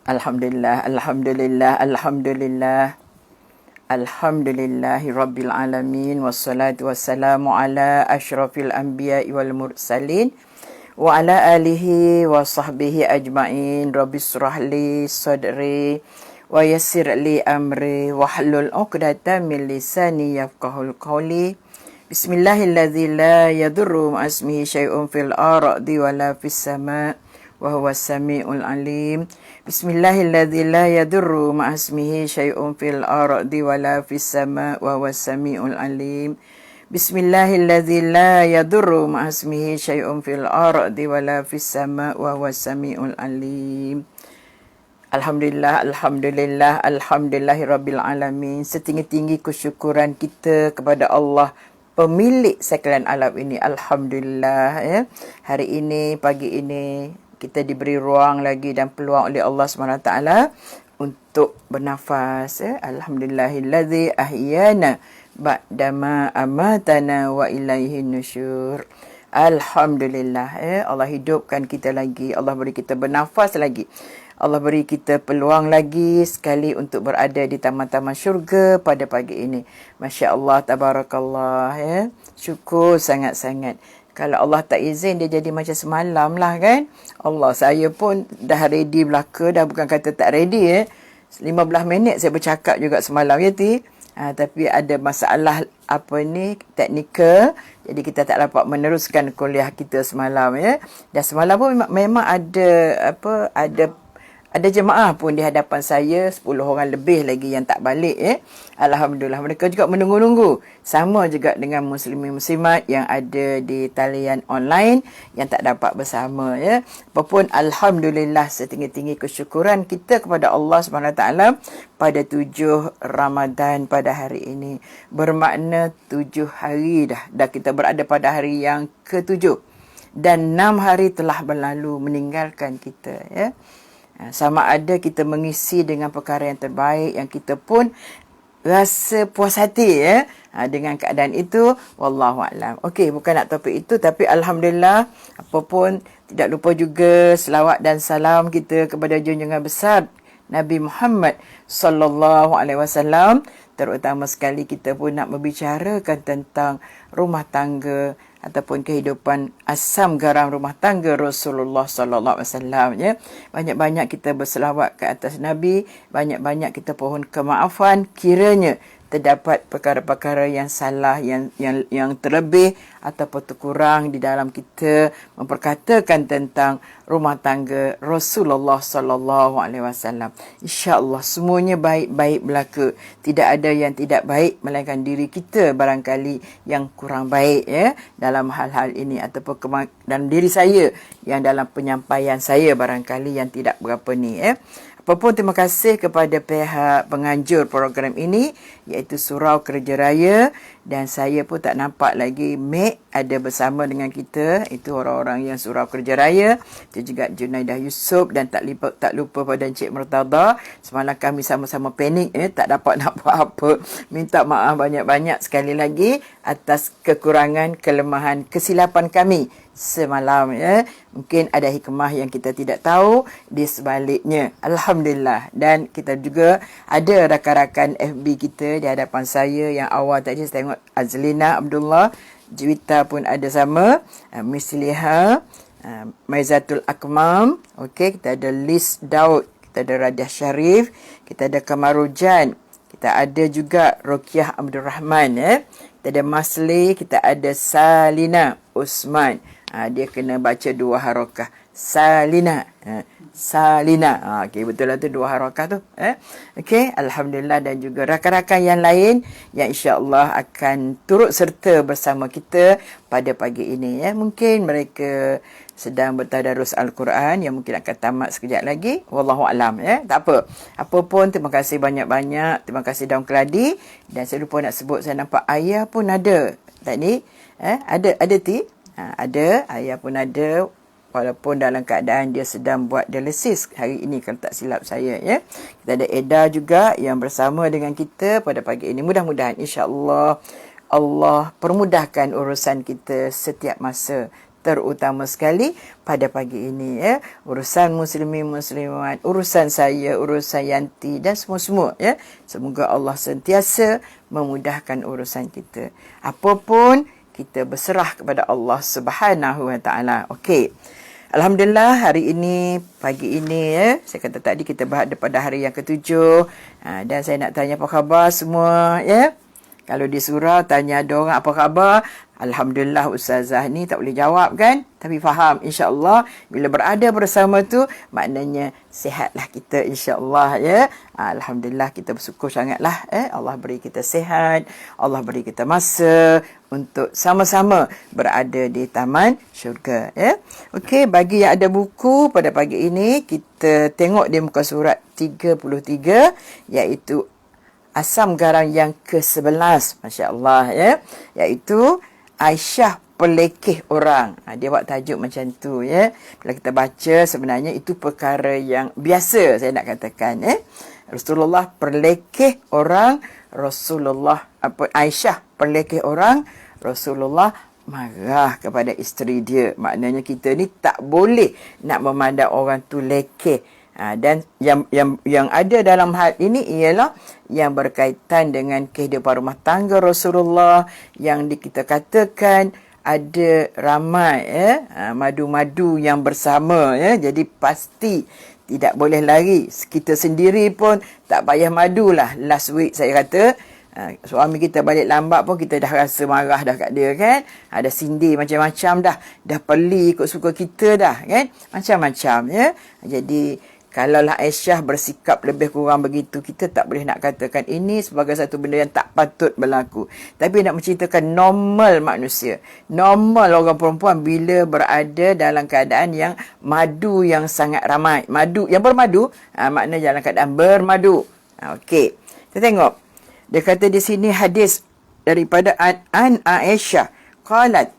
Alhamdulillah, Alhamdulillah, Alhamdulillah. Alhamdulillahi Rabbil Alamin. Wassalatu wassalamu ala ashrafil anbiya'i wal mursalin. Wa ala alihi wa sahbihi ajma'in. Rabbi surahli sadri. Wa yassir li amri. Wahlul uqdatan min lisani yafqahul qawli. Bismillahilladzi la yadurru ma'asmihi syai'un fil ardi wa la fis sama' wa huwa as-sami'ul alim. Bismillahilladzi la yadurru ma'asmihi syai'un fil ardi wa la fis sama' wa huwa as-sami'ul alim. Bismillahilladzi la yadurru ma'asmihi syai'un fil ardi wa la fis sama' wa huwa as-sami'ul alim. Alhamdulillah, Alhamdulillah, Alhamdulillahirabbil alamin. Setinggi-tinggi kesyukuran kita kepada Allah, pemilik sekalian alam ini. Alhamdulillah, ya. Hari ini, pagi ini, kita diberi ruang lagi dan peluang oleh Allah SWT untuk bernafas. Ya. Alhamdulillahilladzi ahyana ba'dama amatana wa ilaihin nusyur. Alhamdulillah, ya. Allah hidupkan kita lagi. Allah beri kita bernafas lagi. Allah beri kita peluang lagi sekali untuk berada di taman-taman syurga pada pagi ini. Masya Allah, tabarakallah, ya. Syukur sangat-sangat. Kalau Allah tak izin, dia jadi macam semalam lah kan. Allah, saya pun dah ready belaka, dah bukan kata tak ready, ya. 15 minit saya bercakap juga semalam, ya Ti. Tapi ada masalah teknikal, jadi kita tak dapat meneruskan kuliah kita semalam, ya. Dan semalam pun memang ada jemaah pun di hadapan saya, 10 orang lebih lagi yang tak balik, ya. Alhamdulillah, mereka juga menunggu-nunggu. Sama juga dengan muslimin-muslimat yang ada di talian online yang tak dapat bersama, ya. Apapun, alhamdulillah, setinggi-tinggi kesyukuran kita kepada Allah SWT pada 7 Ramadan pada hari ini. Bermakna 7 hari dah kita berada pada hari yang ke-7. Dan 6 hari telah berlalu meninggalkan kita, ya. Sama ada kita mengisi dengan perkara yang terbaik yang kita pun rasa puas hati, ya. Dengan keadaan itu, wallahualam. Okey, bukan nak topik itu, tapi alhamdulillah, apapun tidak lupa juga selawat dan salam kita kepada junjungan besar Nabi Muhammad sallallahu alaihi wasallam. Terutama sekali kita pun nak membicarakan tentang rumah tangga ataupun kehidupan asam garam rumah tangga Rasulullah sallallahu alaihi wasallam, ya. Banyak-banyak kita berselawat ke atas Nabi, banyak-banyak kita pohon kemaafan kiranya terdapat perkara-perkara yang salah, yang terlebih ataupun terkurang di dalam kita memperkatakan tentang rumah tangga Rasulullah sallallahu alaihi wasallam. Insya-Allah semuanya baik-baik belaka. Tidak ada yang tidak baik melainkan diri kita barangkali yang kurang baik, ya, dalam hal-hal ini ataupun dan diri saya yang dalam penyampaian saya barangkali yang tidak berapa ni, ya. Apapun, terima kasih kepada pihak penganjur program ini, iaitu Surau Kerja Raya, dan saya pun tak nampak lagi Mek ada bersama dengan kita. Itu orang-orang yang Surau Kerja Raya. Itu juga Junaidah Yusof, dan tak lupa pada Encik Murtada. Semalam kami sama-sama panik, tak dapat nak buat apa. Minta maaf banyak-banyak sekali lagi atas kekurangan, kelemahan, kesilapan kami semalam, ya. Mungkin ada hikmah yang kita tidak tahu di sebaliknya. Alhamdulillah. Dan kita juga ada rakan-rakan FB kita di hadapan saya yang awal tadi saya tengok Azlina Abdullah, Juwita pun ada sama, Miss Liha, Maizatul Akmam, okey, kita ada Liz Daud, kita ada Radiah Sharif, kita ada Kamarujan, kita ada juga Rokiah Abdul Rahman, ya. Kita ada Masli, kita ada Salina Usman. Dia kena baca 2 harakah. Salina. Salina. Okey, betul lah tu 2 harakah tu. Okey, alhamdulillah, dan juga rakan-rakan yang lain yang insya-Allah akan turut serta bersama kita pada pagi ini, ya. Mungkin mereka sedang bertadarus Al-Quran yang mungkin akan tamat sekejap lagi. Wallahualam, ya. Tak apa. Apapun, terima kasih banyak-banyak. Terima kasih Daun Keladi, dan saya lupa nak sebut, saya nampak ayah pun ada tadi. Ada Ti. Ada, ayah pun ada, walaupun dalam keadaan dia sedang buat dialisis hari ini kalau tak silap saya, ya. Kita ada Eda juga yang bersama dengan kita pada pagi ini. Mudah-mudahan insya-Allah Allah permudahkan urusan kita setiap masa, terutama sekali pada pagi ini, ya. Urusan muslimin-muslimat, urusan saya, urusan Yanti dan semua-semua, ya. Semoga Allah sentiasa memudahkan urusan kita. Apapun, kita berserah kepada Allah Subhanahu Wa Taala. Okey. Alhamdulillah, hari ini, pagi ini, ya, saya kata tadi kita berada pada hari yang ke-7. Dan saya nak tanya apa khabar semua, ya. Kalau di surau tanya ada orang apa khabar, Alhamdulillah Ustazah ni tak boleh jawab kan. Tapi faham, insyaAllah bila berada bersama tu, maknanya sihatlah kita insyaAllah, ya. Alhamdulillah kita bersyukur sangatlah, Allah beri kita sihat, Allah beri kita masa untuk sama-sama berada di taman syurga, ya. Okey, bagi yang ada buku pada pagi ini, kita tengok di muka surat 33, iaitu asam garam yang ke-11, Masya Allah, ya. Iaitu Aisyah pelekeh orang. Dia buat tajuk macam tu, ya. Bila kita baca, sebenarnya itu perkara yang biasa, saya nak katakan, ya. Rasulullah pelekeh orang, Aisyah pelekeh orang, Rasulullah marah kepada isteri dia. Maknanya kita ni tak boleh nak memandang orang tu lekeh. Dan yang ada dalam hal ini ialah yang berkaitan dengan kehidupan rumah tangga Rasulullah, yang kita katakan ada ramai, ya, madu-madu yang bersama, ya. Jadi pasti tidak boleh lari. Kita sendiri pun tak payah madu lah. Last week saya kata, suami kita balik lambat pun kita dah rasa marah dah kat dia kan. Ada sindir macam-macam dah peli ikut suka kita dah kan. Macam-macam, ya. Jadi kalaulah Aisyah bersikap lebih kurang begitu, kita tak boleh nak katakan ini sebagai satu benda yang tak patut berlaku. Tapi nak menceritakan normal manusia, normal orang perempuan bila berada dalam keadaan yang madu yang sangat ramai. Madu yang bermadu, makna dalam keadaan bermadu. Okey, kita tengok. Dia kata di sini hadis daripada an Aisyah qalat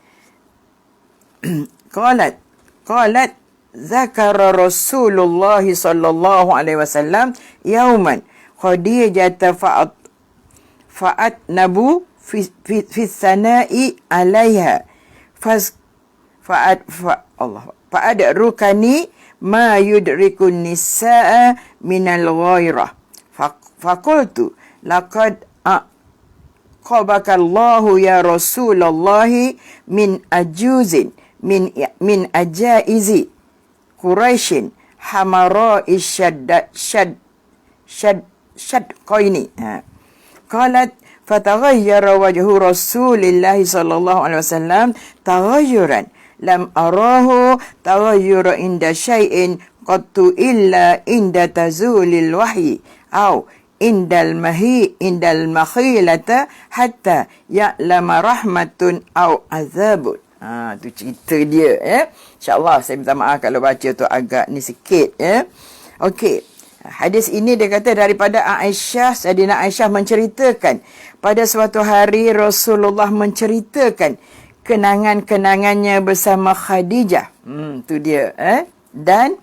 zakara Rasulullah sallallahu alaihi wasallam yauman Khadijah fa'at nabu fi sana'i alaiha fa'ad rukani ma yudrikun nisaa minal ghairah faqultu laqad qabakallahu ya Rasulullah min ajuzin min ajaizi Quraisyin hamara'i shadqaini. Qalat fataghayyara wajhu Rasulillah sallallahu alaihi wasallam taghayyuran lam arahu taghayyura inda syai'in qattu illa inda tazulil wahyi au indal makhilata hatta ya'lama rahmatun au azabun. Tu cerita dia, ya. InsyaAllah saya minta maaf kalau baca tu agak ni sikit, ya. Okey. Hadis ini dia kata daripada Aisyah, Sayyidina Aisyah menceritakan pada suatu hari Rasulullah menceritakan kenangan-kenangannya bersama Khadijah. Tu dia, Dan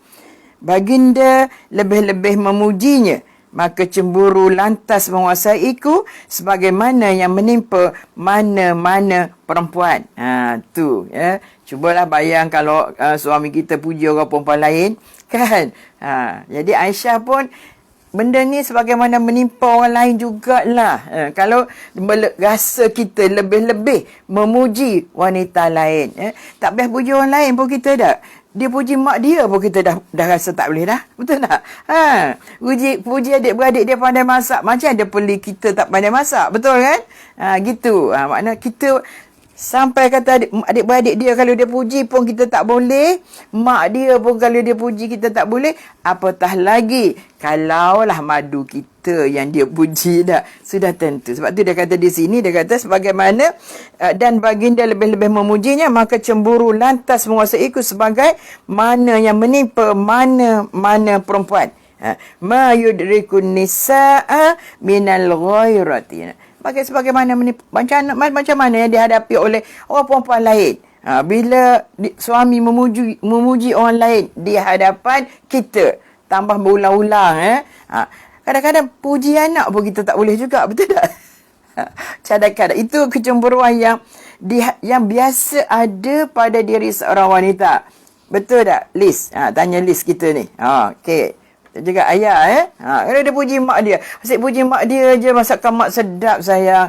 baginda lebih-lebih memujinya. Maka cemburu lantas menguasaiku sebagaimana yang menimpa mana-mana perempuan. Tu, ya. Cubalah bayang kalau suami kita puji orang perempuan lain, kan? Jadi Aisyah pun benda ni sebagaimana menimpa orang lain jugalah. Kalau rasa kita lebih-lebih memuji wanita lain, tak payah puji orang lain pun kita dah. Dia puji mak dia pun kita dah rasa tak boleh dah. Betul tak? Puji adik-beradik dia pandai masak. Macam ada peli kita tak pandai masak. Betul kan? Gitu. Makna kita sampai kata adik-beradik dia kalau dia puji pun kita tak boleh. Mak dia pun kalau dia puji kita tak boleh. Apatah lagi kalaulah madu kita yang dia puji dah. Sudah tentu. Sebab tu dia kata di sini, dia kata sebagaimana dan baginda lebih-lebih memujinya, maka cemburu lantas menguasaiku sebagai mana yang menimpa mana-mana perempuan. Ma yudrikun nisaa minal ghairati. Sebagaimana macam mana yang dihadapi oleh orang perempuan lain. Bila suami memuji orang lain di hadapan kita, tambah berulang-ulang. Kadang-kadang puji anak pun kita tak boleh juga, betul tak? Kadang-kadang itu kecemburuan yang biasa ada pada diri seorang wanita. Betul tak, Liz? Tanya Liz kita ni. Okey. Juga ayah kalau dia puji mak dia, asyik puji mak dia je, masakan mak sedap sayang.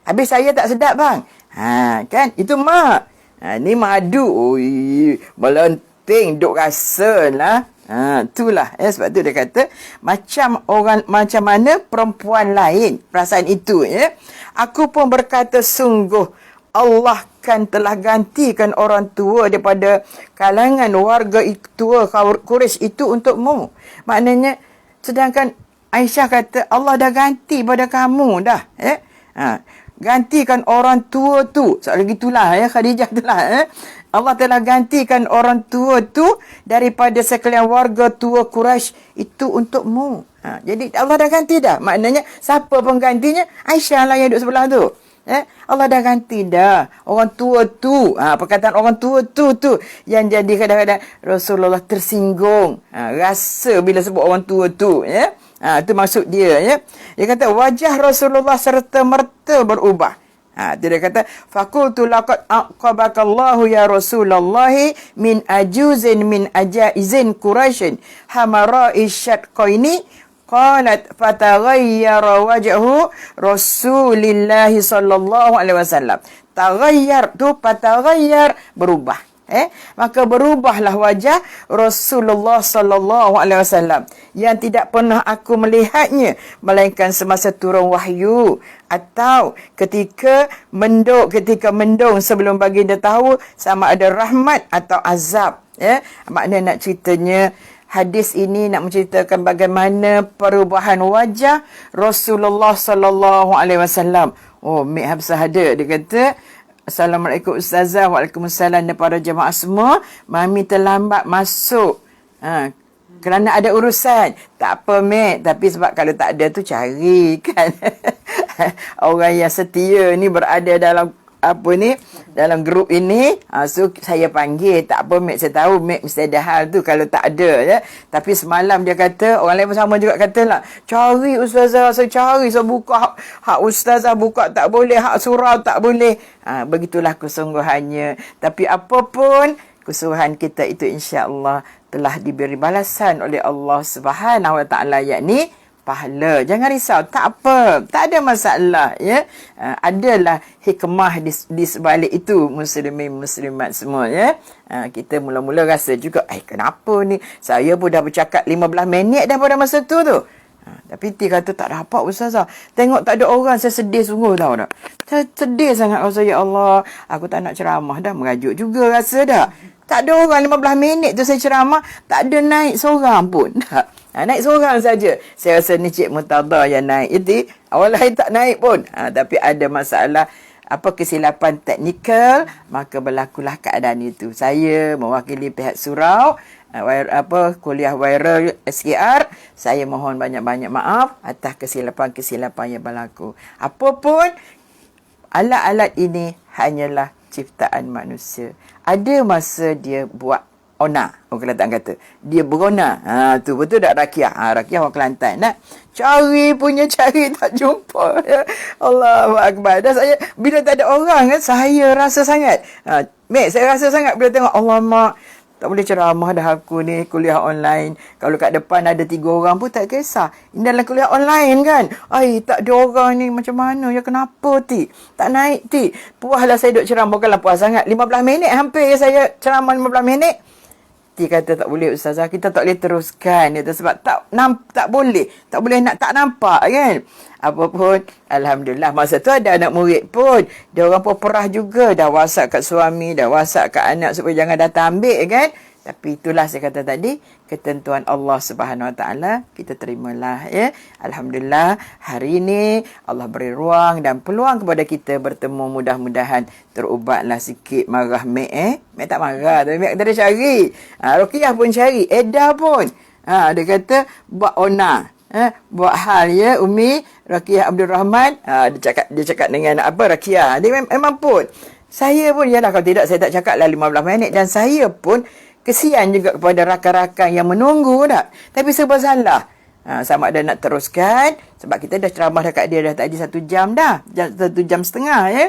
Habis saya tak sedap bang. Kan itu mak. Ni madu. Oi, melenting duk rasa lah. Itulah sebab tu dia kata macam mana perempuan lain perasaan itu ya. Aku pun berkata sungguh Allah kan telah gantikan orang tua daripada kalangan warga tua Quraisy itu untukmu. Maknanya sedangkan Aisyah kata Allah dah ganti pada kamu dah. Gantikan orang tua tu. Soal gitulah Khadijah itulah. Allah telah gantikan orang tua tu daripada sekalian warga tua Quraisy itu untukmu. Jadi Allah dah ganti dah. Maknanya siapa penggantinya? Aisyah lah yang duduk sebelah tu. Allah dah ganti dah. Orang tua tu. Perkataan orang tua tu yang jadi kadang-kadang Rasulullah tersinggung. Rasa bila sebut orang tua tu. Itu maksud dia. Dia kata wajah Rasulullah serta merta berubah. Dia kata faqultu laqad aqabakallahu ya Rasulullah min ajuzin min ajaizin Quraisyin hamara'i syadqaini. Qalat fataghayyara wajhu Rasulillah sallallahu alaihi wasallam. Taghayyar tu pataghayyar berubah. Maka berubahlah wajah Rasulullah sallallahu alaihi wasallam yang tidak pernah aku melihatnya melainkan semasa turun wahyu atau ketika mendung sebelum baginda tahu sama ada rahmat atau azab. Maknanya nak ceritanya hadis ini nak menceritakan bagaimana perubahan wajah Rasulullah sallallahu alaihi wasallam. Mek Hafsah ada, dia kata Assalamualaikum Ustazah. Waalaikumsalam dan para jemaah semua. Mami terlambat masuk kerana ada urusan. Tak apa Mek, tapi sebab kalau tak ada tu cari kan. Orang yang setia ni berada dalam dalam grup ini. So saya panggil, tak apa Mek, saya tahu Mek mesti ada hal tu kalau tak ada Tapi semalam dia kata, orang lain sama juga katalah, cari Ustazah, saya cari, saya buka hak Ustazah buka tak boleh, hak surau tak boleh. Begitulah kesungguhannya. Tapi apapun kesungguhan kita itu insya-Allah telah diberi balasan oleh Allah Subhanahu Wa Taala, yakni pahala. Jangan risau, tak apa, tak ada masalah adalah hikmah di sebalik itu muslimin muslimat semua kita mula-mula rasa juga kenapa ni saya pun dah bercakap 15 minit dah pada masa tu tapi dia kata tak dapat Ustazah, tengok tak ada orang, saya sedih sungguh tau dah. Sedih sangat rasa, ya Allah, aku tak nak ceramah dah, merajuk juga rasa dah. Tak ada orang, 15 minit tu saya ceramah, tak ada naik seorang pun. Naik seorang saja. Saya rasa ni Cik Murtaza yang naik. Jadi awal lain tak naik pun. Tapi ada masalah kesilapan teknikal, maka berlakulah keadaan itu. Saya mewakili pihak surau kuliah viral SKR, saya mohon banyak-banyak maaf atas kesilapan-kesilapan yang berlaku. Apapun, alat-alat ini hanyalah ciptaan manusia. Ada masa dia buat ona, orang Kelantan kata. Dia berona. Tu betul tak Rakiah? Rakiah orang Kelantan. Cari tak jumpa. Allahu Akbar. Dan saya, bila tak ada orang saya rasa sangat. Mek, saya rasa sangat bila tengok, Allah Mak, tak boleh ceramah dah aku ni, kuliah online. Kalau kat depan ada 3 orang pun tak kisah. Ini dalam kuliah online kan. Tak ada orang ni, macam mana ya, kenapa ti? Tak naik ti. Puaslah saya duduk ceramah, bukanlah puas sangat. 15 minit hampir saya ceramah 15 minit. Dia kata tak boleh Ustazah, kita tak boleh teruskan. Dia sebab tak boleh nak tak nampak kan. Apapun, alhamdulillah masa tu ada anak murid pun. Dia orang pun perah juga, dah WhatsApp kat suami, dah WhatsApp kat anak supaya jangan datang ambil kan. Tapi itulah saya kata tadi, ketentuan Allah Subhanahu Wa Taala, kita terimalah Alhamdulillah, hari ini Allah beri ruang dan peluang kepada kita bertemu, mudah-mudahan terubatlah sikit marah Mek. Mek tak marah, tapi Mek kata dia cari. Ruqyah pun cari, Eda pun. Dia kata buat ona. Buat hal Umi Ruqyah Abdul Rahman. Dia cakap dengan Ruqyah. Dia memang pun. Saya pun yalah, kalau tidak saya tak cakap lah 15 minit. Dan saya pun kesian juga kepada rakan-rakan yang menunggu tak. Tapi serba salah. Sama ada nak teruskan, sebab kita dah ceramah dekat dia dah tadi 1 jam dah. 1.5 jam ya.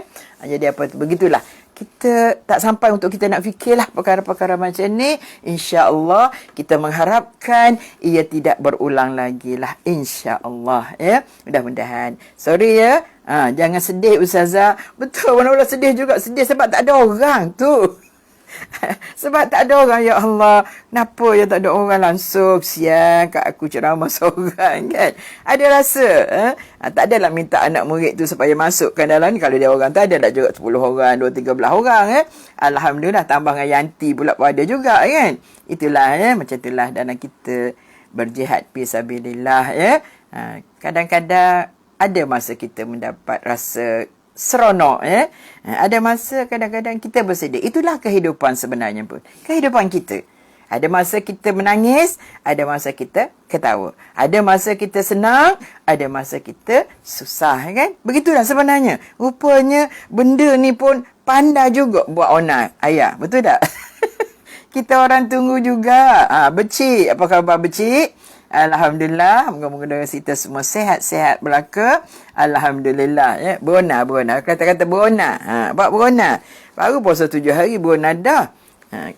Jadi apa tu, begitulah. Kita tak sampai untuk kita nak fikirlah perkara-perkara macam ni. InsyaAllah kita mengharapkan ia tidak berulang lagi lah. InsyaAllah ya. Mudah-mudahan. Sorry ya. Jangan sedih Ustazah. Betul, mana-mana sedih juga. Sedih sebab tak ada orang tu. Sebab tak ada orang, ya Allah. Kenapa ya tak ada orang langsung? Siang kat aku ceramah seorang kan. Ada rasa. Tak adalah minta anak murid tu supaya masukkan dalam ni. Kalau dia orang tu ada tak juga 10 orang, 12-13 orang. Alhamdulillah, tambah dengan Yanti pula pun ada juga kan. Itulah macam itulah dalam kita berjihad fisabilillah ya. Kadang-kadang ada masa kita mendapat rasa seronok ya. Ada masa kadang-kadang kita bersedih. Itulah kehidupan sebenarnya pun. Kehidupan kita. Ada masa kita menangis, ada masa kita ketawa. Ada masa kita senang, ada masa kita susah kan. Begitulah sebenarnya. Rupanya benda ni pun pandai juga buat onak ayah. Betul tak? Kita orang tunggu juga. Becik, apa khabar becik? Alhamdulillah, moga-moga kita semua sehat-sehat belaka. Alhamdulillah ya. Berona. Kata-kata berona. Buat berona. Baru puasa 7 hari berona dah.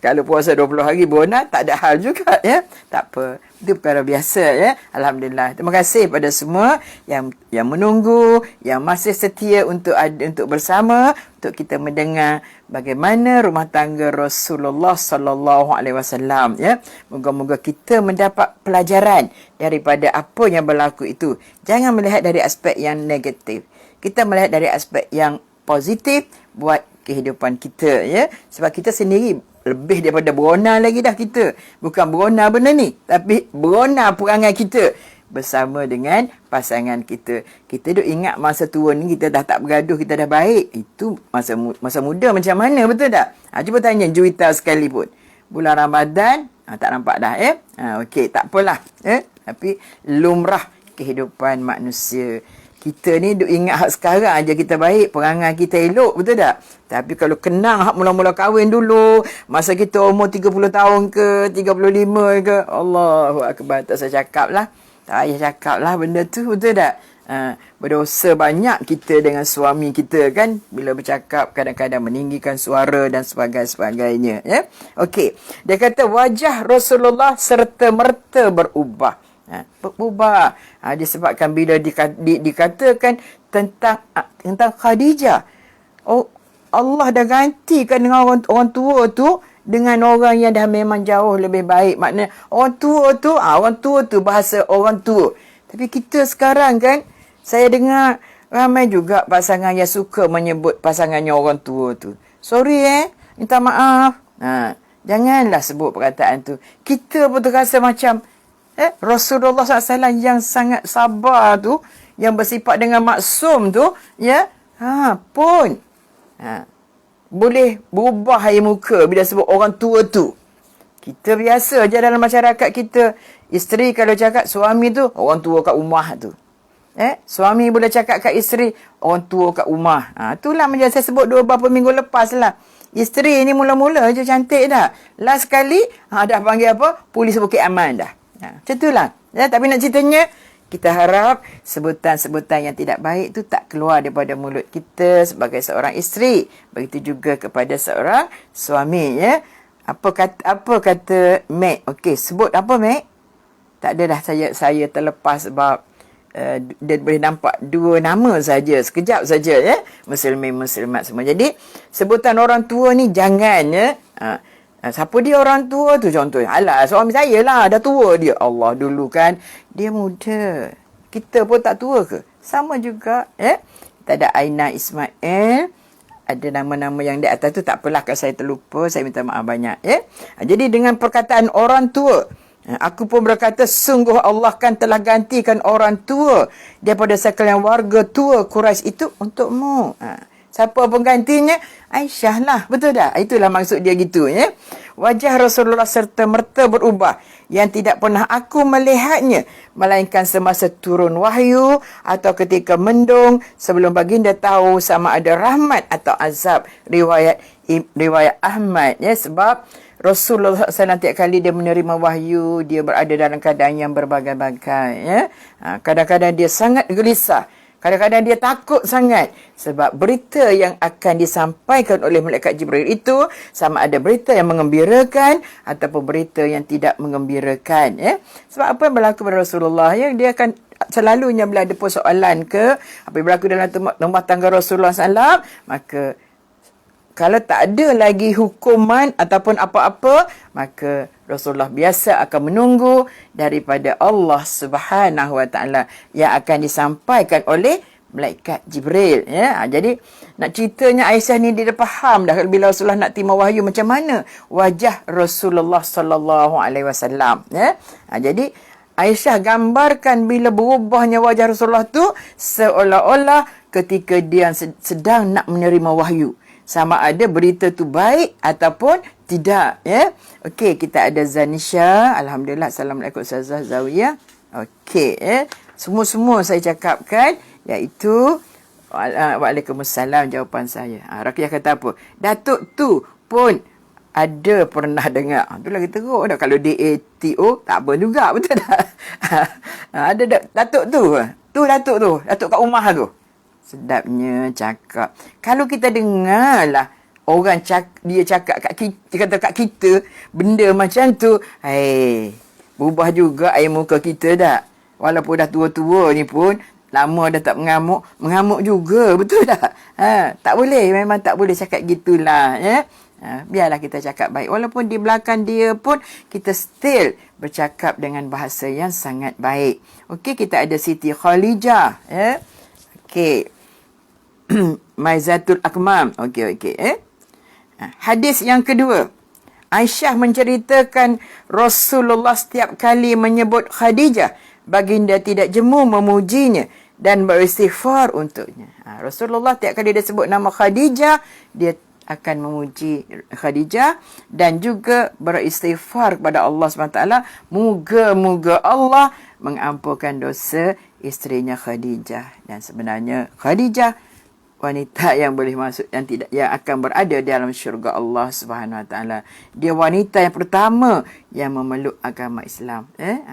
Kalau puasa 20 hari berona tak ada hal juga ya. Tak apa. Itu perkara biasa ya. Alhamdulillah. Terima kasih pada semua yang menunggu, yang masih setia untuk bersama, untuk kita mendengar bagaimana rumah tangga Rasulullah sallallahu alaihi wasallam ya. Moga-moga kita mendapat pelajaran daripada apa yang berlaku itu. Jangan melihat dari aspek yang negatif. Kita melihat dari aspek yang positif buat kehidupan kita ya. Sebab kita sendiri lebih daripada berona lagi dah kita. Bukan berona benda ni, tapi berona perangai kita bersama dengan pasangan kita. Kita duk ingat masa tua ni kita dah tak bergaduh, kita dah baik. Itu masa muda macam mana, betul tak? Cuba tanya Juwita sekalipun. Bulan Ramadan, tak nampak dah okey, tak apalah. Tapi lumrah kehidupan manusia. Kita ni duk ingat hak sekarang aja kita baik, perangai kita elok, betul tak? Tapi kalau kenang hak mula-mula kahwin dulu, masa kita umur 30 tahun ke, 35 ke, Allahu Akbar, tak saya cakap lah. Tak payah cakap lah benda tu, betul tak? Berdosa banyak kita dengan suami kita kan, bila bercakap kadang-kadang meninggikan suara dan sebagainya. Ya? Okey, dia kata wajah Rasulullah serta merta berubah. Berubah. Disebabkan bila dikatakan tentang Khadijah, Allah dah gantikan dengan orang tua tu dengan orang yang dah memang jauh lebih baik. Maknanya orang tua tu bahasa orang tua. Tapi kita sekarang kan, saya dengar ramai juga pasangan yang suka menyebut pasangannya orang tua tu. Sorry minta maaf. Janganlah sebut perkataan tu. Kita pun terasa macam Rasulullah SAW yang sangat sabar tu, yang bersifat dengan maksum tu, ya, pun boleh berubah air muka bila sebut orang tua tu. Kita biasa je dalam masyarakat kita, isteri kalau cakap suami tu orang tua kat rumah tu. Suami boleh cakap kat isteri orang tua kat rumah. Itulah macam saya sebut beberapa minggu lepas lah. Isteri ni mula-mula je cantik dah. Last kali dah panggil apa? Polis Bukit Aman dah. Macam itulah. Tapi nak ceritanya, kita harap sebutan-sebutan yang tidak baik tu tak keluar daripada mulut kita sebagai seorang isteri. Begitu juga kepada seorang suami ya. Apa kata Mac? Okey, sebut apa Mac? Tak ada dah, saya terlepas sebab dia boleh nampak 2 nama saja, sekejap saja ya. Muslimin muslimat semua. Jadi sebutan orang tua ni jangan ya. Siapa dia orang tua tu contohnya? Alah, suami saya lah, dah tua dia. Allah, dulu kan dia muda. Kita pun tak tua ke? Sama juga kita ada Aina Ismail. Ada nama-nama yang di atas tu, tak apalah kalau saya terlupa, saya minta maaf banyak ya. Jadi dengan perkataan orang tua, aku pun berkata, sungguh Allah kan telah gantikan orang tua daripada sekalian warga tua Quraisy itu untukmu. Siapa penggantinya? Aisyah lah. Betul tak? Itulah maksud dia gitu ya. Wajah Rasulullah serta merta berubah, yang tidak pernah aku melihatnya, melainkan semasa turun wahyu atau ketika mendung, sebelum baginda tahu sama ada rahmat atau azab. Riwayat Ahmad ya. Sebab Rasulullah SAW tiap kali dia menerima wahyu, dia berada dalam keadaan yang berbagai-bagai. Ya? Kadang-kadang dia sangat gelisah. Kadang-kadang dia takut sangat sebab berita yang akan disampaikan oleh malaikat Jibril itu sama ada berita yang mengembirakan ataupun berita yang tidak mengembirakan. Ya? Sebab apa yang berlaku pada Rasulullah? Ya? Dia akan selalunya bila ada persoalan ke apa yang berlaku dalam rumah tangga Rasulullah SAW, maka kalau tak ada lagi hukuman ataupun apa-apa, maka Rasulullah biasa akan menunggu daripada Allah Subhanahu Wa Taala yang akan disampaikan oleh malaikat Jibril. Ya, jadi nak ceritanya Aisyah ni dia dah faham dah bila Rasulullah nak terima wahyu macam mana wajah Rasulullah sallallahu alaihi wasallam. Ya, jadi Aisyah gambarkan bila berubahnya wajah Rasulullah tu seolah-olah ketika dia sedang nak menerima wahyu. Sama ada berita tu baik ataupun tidak. Ya? Okey, kita ada Zanisha. Alhamdulillah. Assalamualaikum Ustazah Zawiyah. Okey. Semua-semua saya cakapkan iaitu Waalaikumsalam jawapan saya. Rakyat kata apa? Datuk tu pun ada pernah dengar. Tu lagi teruk dah. Kalau DATO tak apa juga. Betul tak? Ada Datuk tu. Tu Datuk tu. Datuk kat rumah tu. Sedapnya cakap. Kalau kita dengar lah orang dia cakap kat kita, kata kat kita benda macam tu, berubah juga air muka kita dah. Walaupun dah tua-tua ni pun lama dah tak mengamuk juga, betul tak? Tak boleh, memang tak boleh cakap gitulah, ya. Biarlah kita cakap baik. Walaupun di belakang dia pun kita still bercakap dengan bahasa yang sangat baik. Okey, kita ada Siti Khalijah, ya. Okey. Maizatul Akmam. Okey. Hadis yang kedua. Aisyah menceritakan Rasulullah setiap kali menyebut Khadijah, baginda tidak jemu memujinya dan beristighfar untuknya. Rasulullah setiap kali dia sebut nama Khadijah, dia akan memuji Khadijah dan juga beristighfar kepada Allah SWT. Moga-moga Allah mengampunkan dosa isterinya Khadijah. Dan sebenarnya Khadijah wanita yang boleh masuk yang akan berada dalam syurga Allah Subhanahu Wa Taala. Dia wanita yang pertama yang memeluk agama Islam.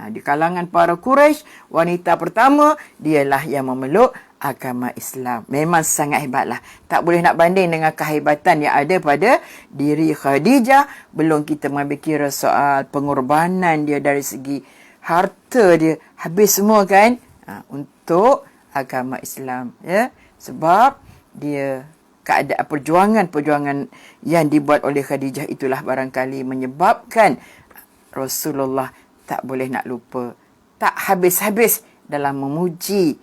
Di kalangan para Quraisy, wanita pertama dialah yang memeluk agama Islam. Memang sangat hebatlah. Tak boleh nak banding dengan kehebatan yang ada pada diri Khadijah. Belum kita mengambil kira soal pengorbanan dia dari segi harta dia. Habis semua kan untuk agama Islam. Ya? Sebab dia keadaan perjuangan yang dibuat oleh Khadijah itulah barangkali menyebabkan Rasulullah tak boleh nak lupa, tak habis-habis dalam memuji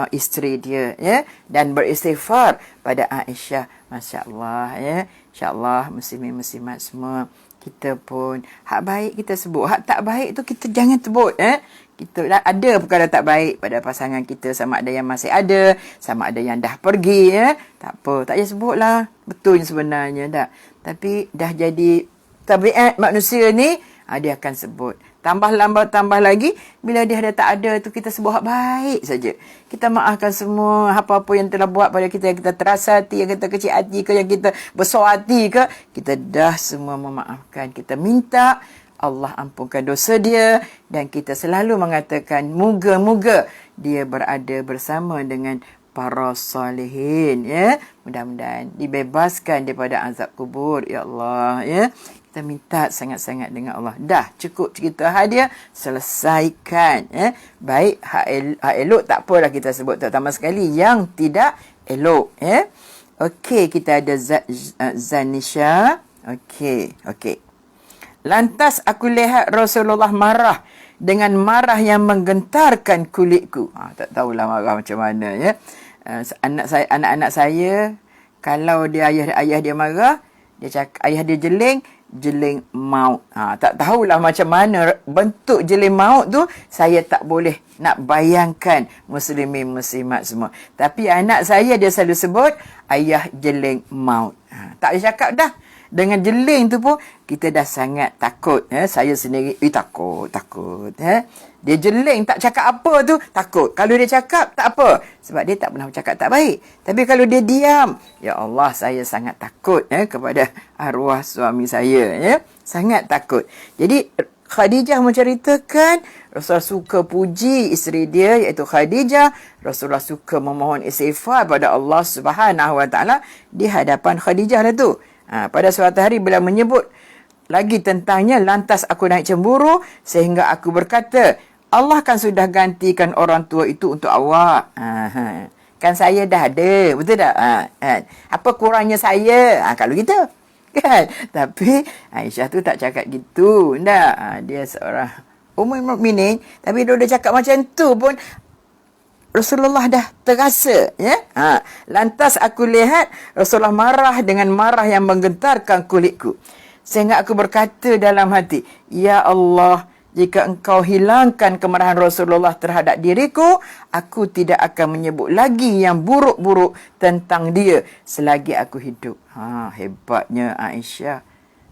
isteri dia, ya, dan beristighfar pada Aisyah. Masya-Allah, ya. Insya-Allah muslimin-muslimat semua, kita pun hak baik kita sebut, hak tak baik tu kita jangan sebut, ya. Kita ada perkara tak baik pada pasangan kita, sama ada yang masih ada, sama ada yang dah pergi, ya. Tak apa, tak payah sebutlah. Betul sebenarnya tak. Tapi dah jadi tabiat manusia ni, dia akan sebut. Tambah lagi, bila dia dah tak ada tu, kita sebut hak baik saja. Kita maafkan semua apa-apa yang telah buat pada kita, yang kita terasa hati, yang kita kecil hati ke, yang kita besar hati ke, kita dah semua memaafkan. Kita minta Allah ampunkan dosa dia dan kita selalu mengatakan moga-moga dia berada bersama dengan para salihin, ya. Mudah-mudahan dibebaskan daripada azab kubur, ya Allah, ya. Kita minta sangat-sangat dengan Allah. Dah cukup cerita hak dia, selesaikan, ya. Baik hak elok tak apalah kita sebut, terutama sekali yang tidak elok, ya. Okey, kita ada Zanisha. Okey. Lantas aku lihat Rasulullah marah dengan marah yang menggentarkan kulitku. Tak tahulah marah macam mana, ya. Anak-anak saya kalau dia ayah dia marah, dia cakap ayah dia jeling maut. Tak tahulah macam mana bentuk jeling maut tu, saya tak boleh nak bayangkan muslimin muslimat semua. Tapi anak saya dia selalu sebut ayah jeling maut. Tak boleh cakap dah. Dengan jeling tu pun kita dah sangat takut. Saya sendiri takut. Dia jeling tak cakap apa tu takut. Kalau dia cakap tak apa. Sebab dia tak pernah cakap tak baik. Tapi kalau dia diam, ya Allah, saya sangat takut kepada arwah suami saya. Sangat takut. Jadi Khadijah menceritakan Rasulullah suka puji isteri dia iaitu Khadijah. Rasulullah suka memohon istighfar pada Allah Subhanahu Wa Taala di hadapan Khadijah lah tu. Pada suatu hari beliau menyebut lagi tentangnya, lantas aku naik cemburu sehingga aku berkata, Allah kan sudah gantikan orang tua itu untuk awak. Kan saya dah ada, betul tak? Apa kurangnya saya? Kalau gitu. Kan? Tapi Aisyah tu tak cakap gitu. Dia seorang Ummul Mukminin, tapi dia dah cakap macam tu pun Rasulullah dah terasa. Lantas aku lihat Rasulullah marah dengan marah yang menggentarkan kulitku. Sehingga aku berkata dalam hati, Ya Allah, jika engkau hilangkan kemarahan Rasulullah terhadap diriku, aku tidak akan menyebut lagi yang buruk-buruk tentang dia selagi aku hidup. Hebatnya Aisyah.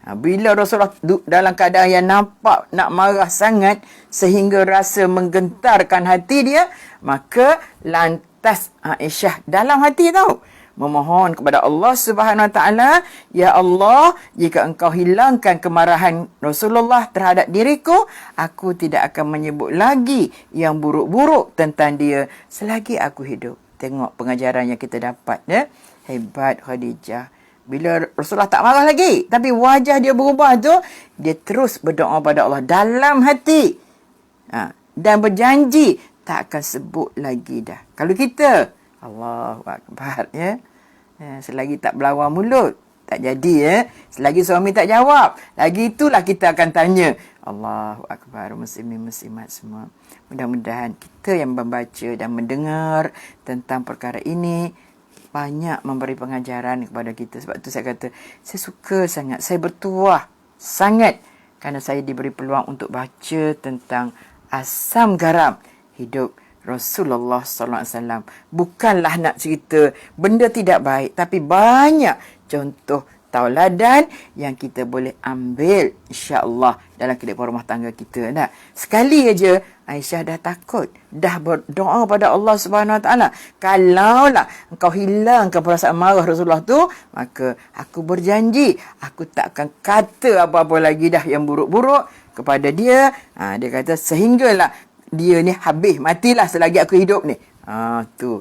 Bila Rasulullah dalam keadaan yang nampak nak marah sangat sehingga rasa menggentarkan hati dia, maka lantas Aisyah dalam hati memohon kepada Allah Subhanahu Wa Taala, Ya Allah, jika engkau hilangkan kemarahan Rasulullah terhadap diriku, aku tidak akan menyebut lagi yang buruk-buruk tentang dia selagi aku hidup. Tengok pengajaran yang kita dapat. Hebat Khadijah. Bila Rasulullah tak marah lagi, tapi wajah dia berubah tu, dia terus berdoa pada Allah dalam hati. Dan berjanji tak akan sebut lagi dah. Kalau kita, Allahu Akbar, selagi tak berlawan mulut, tak jadi. Selagi suami tak jawab, lagi itulah kita akan tanya. Allahu Akbar, muslimin muslimat semua. Mudah-mudahan kita yang membaca dan mendengar tentang perkara ini banyak memberi pengajaran kepada kita. Sebab tu saya kata, saya suka sangat, saya bertuah sangat kerana saya diberi peluang untuk baca tentang asam garam hidup Rasulullah sallallahu alaihi wasallam. Bukanlah nak cerita benda tidak baik, tapi banyak contoh tauladan yang kita boleh ambil insya-Allah dalam kehidupan rumah tangga kita. Sekali aja Aisyah dah takut, dah berdoa pada Allah Subhanahu Wa Taala, kalaulah engkau hilangkan perasaan marah Rasulullah tu, maka aku berjanji aku tak akan kata apa-apa lagi dah yang buruk-buruk kepada dia. Dia kata sehinggalah dia ni habis, matilah selagi aku hidup ni.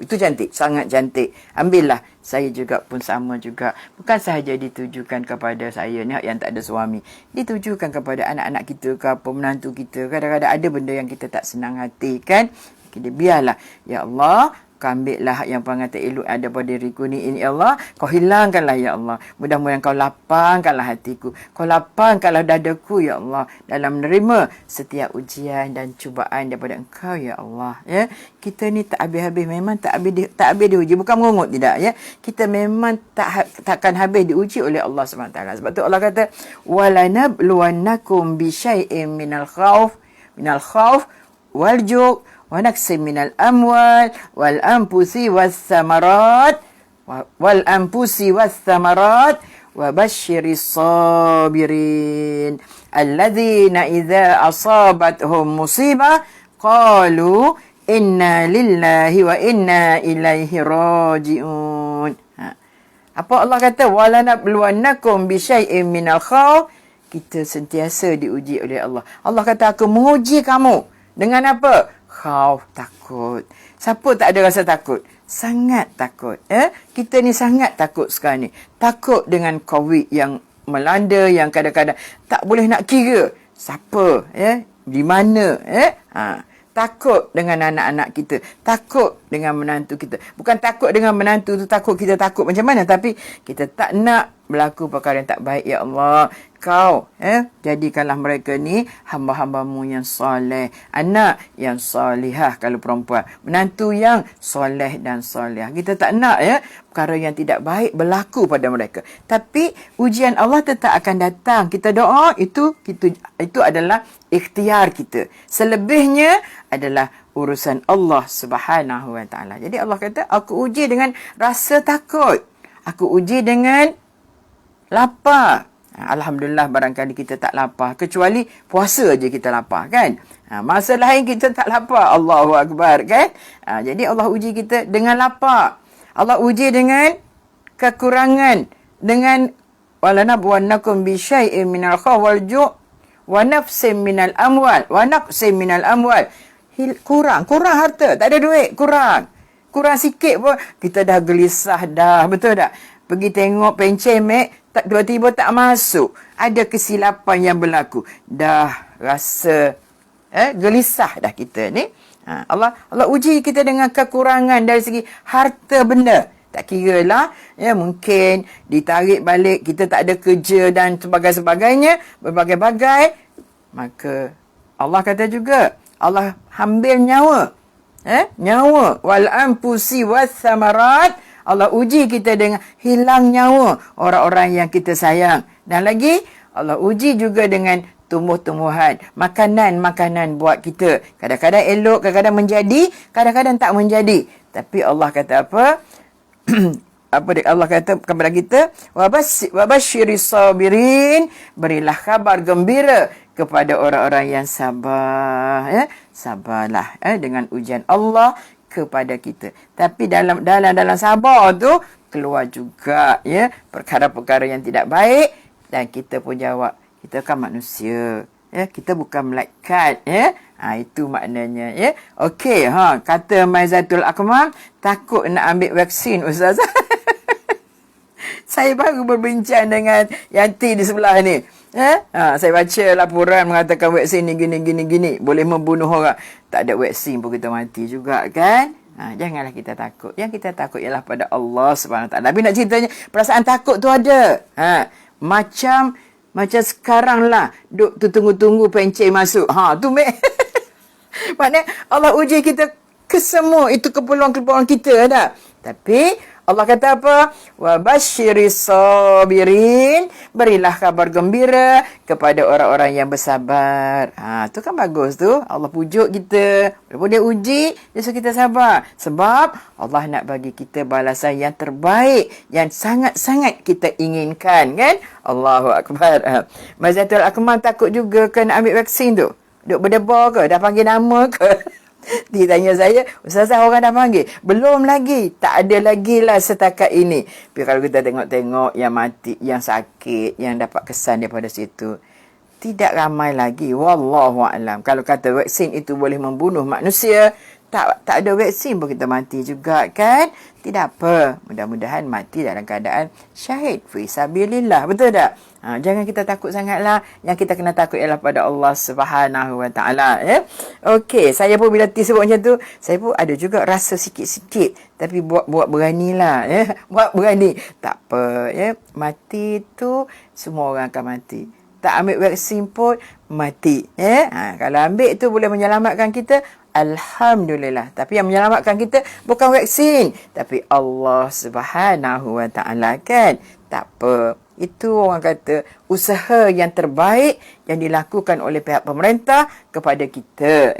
Itu cantik, sangat cantik. Ambillah, saya juga pun sama juga. Bukan sahaja ditujukan kepada saya ni yang tak ada suami, ditujukan kepada anak-anak kita ke apa, menantu kita. Kadang-kadang ada benda yang kita tak senang hati kan. Kita biarlah, Ya Allah, kau ambillah yang pengantin elok ada pada diriku ni, ini Allah, kau hilangkanlah Ya Allah. Mudah-mudahan kau lapangkanlah hatiku, kau lapangkanlah dadaku Ya Allah dalam menerima setiap ujian dan cubaan daripada engkau Ya Allah. Kita ni tak habis-habis, memang tak habis diuji, bukan mengungut, tidak ya. Kita memang takkan habis diuji oleh Allah SWT. Sebab tu Allah kata, walanabluwannakum bisyai'in minal khawf wal ju' wa naqsim minal amwal wal anfusi was samarat wa basyiris sabirin alladzina idza asabatuhum musibah qalu inna lillahi wa inna ilaihi raji'un. Apa Allah kata? Walanabluwannakum bisyai'in minal khawf. Kita sentiasa diuji oleh Allah. Allah kata, aku menguji kamu dengan apa? Khauf, takut. Siapa tak ada rasa takut? Sangat takut. Kita ni sangat takut sekarang ni. Takut dengan COVID yang melanda, yang kadang-kadang tak boleh nak kira siapa, di mana. Takut dengan anak-anak kita, takut dengan menantu kita. Bukan takut dengan menantu tu takut kita takut macam mana, tapi kita tak nak berlaku perkara yang tak baik. Ya Allah, kau jadikanlah mereka ni hamba-hambamu yang soleh, anak yang solihah kalau perempuan, menantu yang soleh dan solihah. Kita tak nak perkara yang tidak baik berlaku pada mereka. Tapi ujian Allah tetap akan datang. Kita doa, itu adalah ikhtiar kita. Selebihnya adalah urusan Allah Subhanahu Wa Taala. Jadi Allah kata, aku uji dengan rasa takut. Aku uji dengan lapar. Alhamdulillah barangkali kita tak lapar. Kecuali puasa je kita lapar kan. Masa lain kita tak lapar. Allahu Akbar kan. Jadi Allah uji kita dengan lapar. Allah uji dengan kekurangan. Dengan walanabwannakum bisyai'in minal khawf wal ju' wa nafsin minal amwal. Wa naqsin minal amwal. Kurang harta. Tak ada duit. Kurang sikit pun kita dah gelisah dah. Betul tak? Pergi tengok pencemek, tiba-tiba tak masuk. Ada kesilapan yang berlaku. Dah rasa gelisah dah kita ni. Allah uji kita dengan kekurangan dari segi harta benda. Tak kira lah, mungkin ditarik balik, kita tak ada kerja dan sebagainya, berbagai-bagai. Maka Allah kata juga, Allah ambil nyawa. Nyawa. Wal anfusi was samarat. Allah uji kita dengan hilang nyawa orang-orang yang kita sayang. Dan lagi, Allah uji juga dengan tumbuh-tumbuhan, makanan-makanan buat kita. Kadang-kadang elok, kadang-kadang menjadi, kadang-kadang tak menjadi. Tapi Allah kata apa? Allah kata kepada kita, wabasyiris sabirin, berilah kabar gembira kepada orang-orang yang sabar. Sabarlah dengan ujian Allah kepada kita. Tapi dalam sabar tu keluar juga perkara-perkara yang tidak baik, dan kita pun jawab, kita kan manusia, kita bukan malaikat, itu maknanya, okey, kata Maizatul Akmal, takut nak ambil vaksin ustaz. Saya baru berbincang dengan Yanti di sebelah ni. Saya baca laporan mengatakan vaksin ni gini. Boleh membunuh orang. Tak ada vaksin pun kita mati juga kan? Janganlah kita takut. Yang kita takut ialah pada Allah SWT. Nabi nak ceritanya, perasaan takut tu ada. Macam sekarang lah. Duk tu tunggu-tunggu pencen masuk. Tu maknanya Allah uji kita ke semua. Itu keperluan-keperluan kita dah. Tapi Allah kata apa? Wabasyiris sabirin, berilah kabar gembira kepada orang-orang yang bersabar. Tu kan bagus tu. Allah pujuk kita. Walaupun dia uji, dia suruh kita sabar. Sebab Allah nak bagi kita balasan yang terbaik, yang sangat-sangat kita inginkan kan? Allahu Akbar. Maizatul Akmal takut juga kan ambil vaksin tu. Duk berdebar ke? Dah panggil nama ke? Dia tanya saya, ustazah orang dah panggil? Belum lagi. Tak ada lagi lah setakat ini. Tapi kalau kita tengok-tengok yang mati, yang sakit, yang dapat kesan daripada situ, tidak ramai lagi. Wallahualam. Kalau kata vaksin itu boleh membunuh manusia, tak ada vaksin pun kita mati juga kan? Tidak apa. Mudah-mudahan mati dalam keadaan syahid. Fisabilillah. Betul tak? Jangan kita takut sangatlah. Yang kita kena takut ialah pada Allah Subhanahu Wa Taala. Okey, saya pun bila sebut macam tu, saya pun ada juga rasa sikit-sikit. Tapi buat beranilah. Buat berani. Tak apa. Mati tu semua orang akan mati. Tak ambil vaksin pun mati. Kalau ambil tu boleh menyelamatkan kita, alhamdulillah. Tapi yang menyelamatkan kita bukan vaksin, tapi Allah Subhanahu Wa Taala kan. Tak apa. Itu orang kata usaha yang terbaik yang dilakukan oleh pihak pemerintah kepada kita.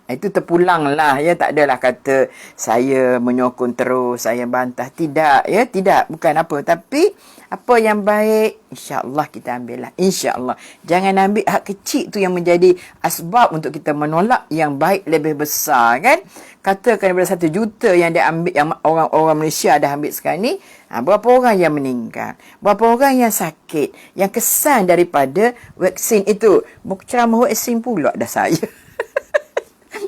Itu terpulanglah. Tak adalah kata saya menyokong terus, saya bantah. Tidak. Tidak. Bukan apa. Tapi apa yang baik, insya-Allah kita ambillah. Insya-Allah. Jangan ambil hak kecil tu yang menjadi asbab untuk kita menolak yang baik lebih besar kan. Katakan daripada 1 juta yang dia ambil, yang orang Malaysia dah ambil sekarang ni, berapa orang yang meninggal, berapa orang yang sakit, yang kesan daripada vaksin itu. Ceramah vaksin pula dah saya.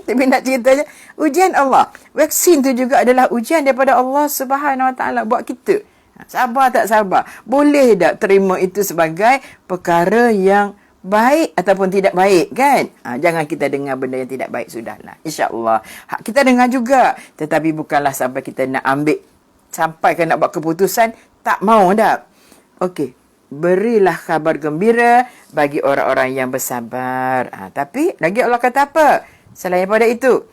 Tapi nak ceritanya, ujian Allah. Vaksin tu juga adalah ujian daripada Allah Subhanahu Wa Taala buat kita. Sabar tak sabar? Boleh tak terima itu sebagai perkara yang baik ataupun tidak baik kan? Jangan kita dengar benda yang tidak baik, sudahlah. InsyaAllah. Kita dengar juga. Tetapi bukanlah sampai kita nak ambil, sampai nak buat keputusan, tak mau dah. Okey. Berilah kabar gembira bagi orang-orang yang bersabar. Tapi lagi Allah kata apa? Selain daripada itu.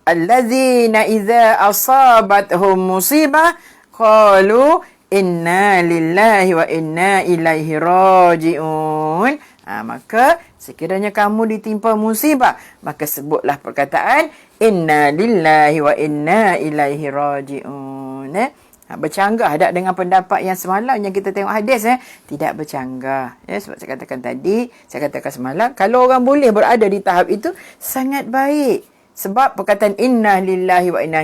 Allazina idza asabathum musibah qalu inna lillahi wa inna ilaihi raji'un. Maka sekiranya kamu ditimpa musibah, maka sebutlah perkataan inna lillahi wa inna ilaihi raji'un. Bercanggah tak dengan pendapat yang semalam yang kita tengok hadis tidak bercanggah. Sebab saya katakan tadi, saya katakan semalam, kalau orang boleh berada di tahap itu sangat baik. Sebab perkataan inna lillahi wa inna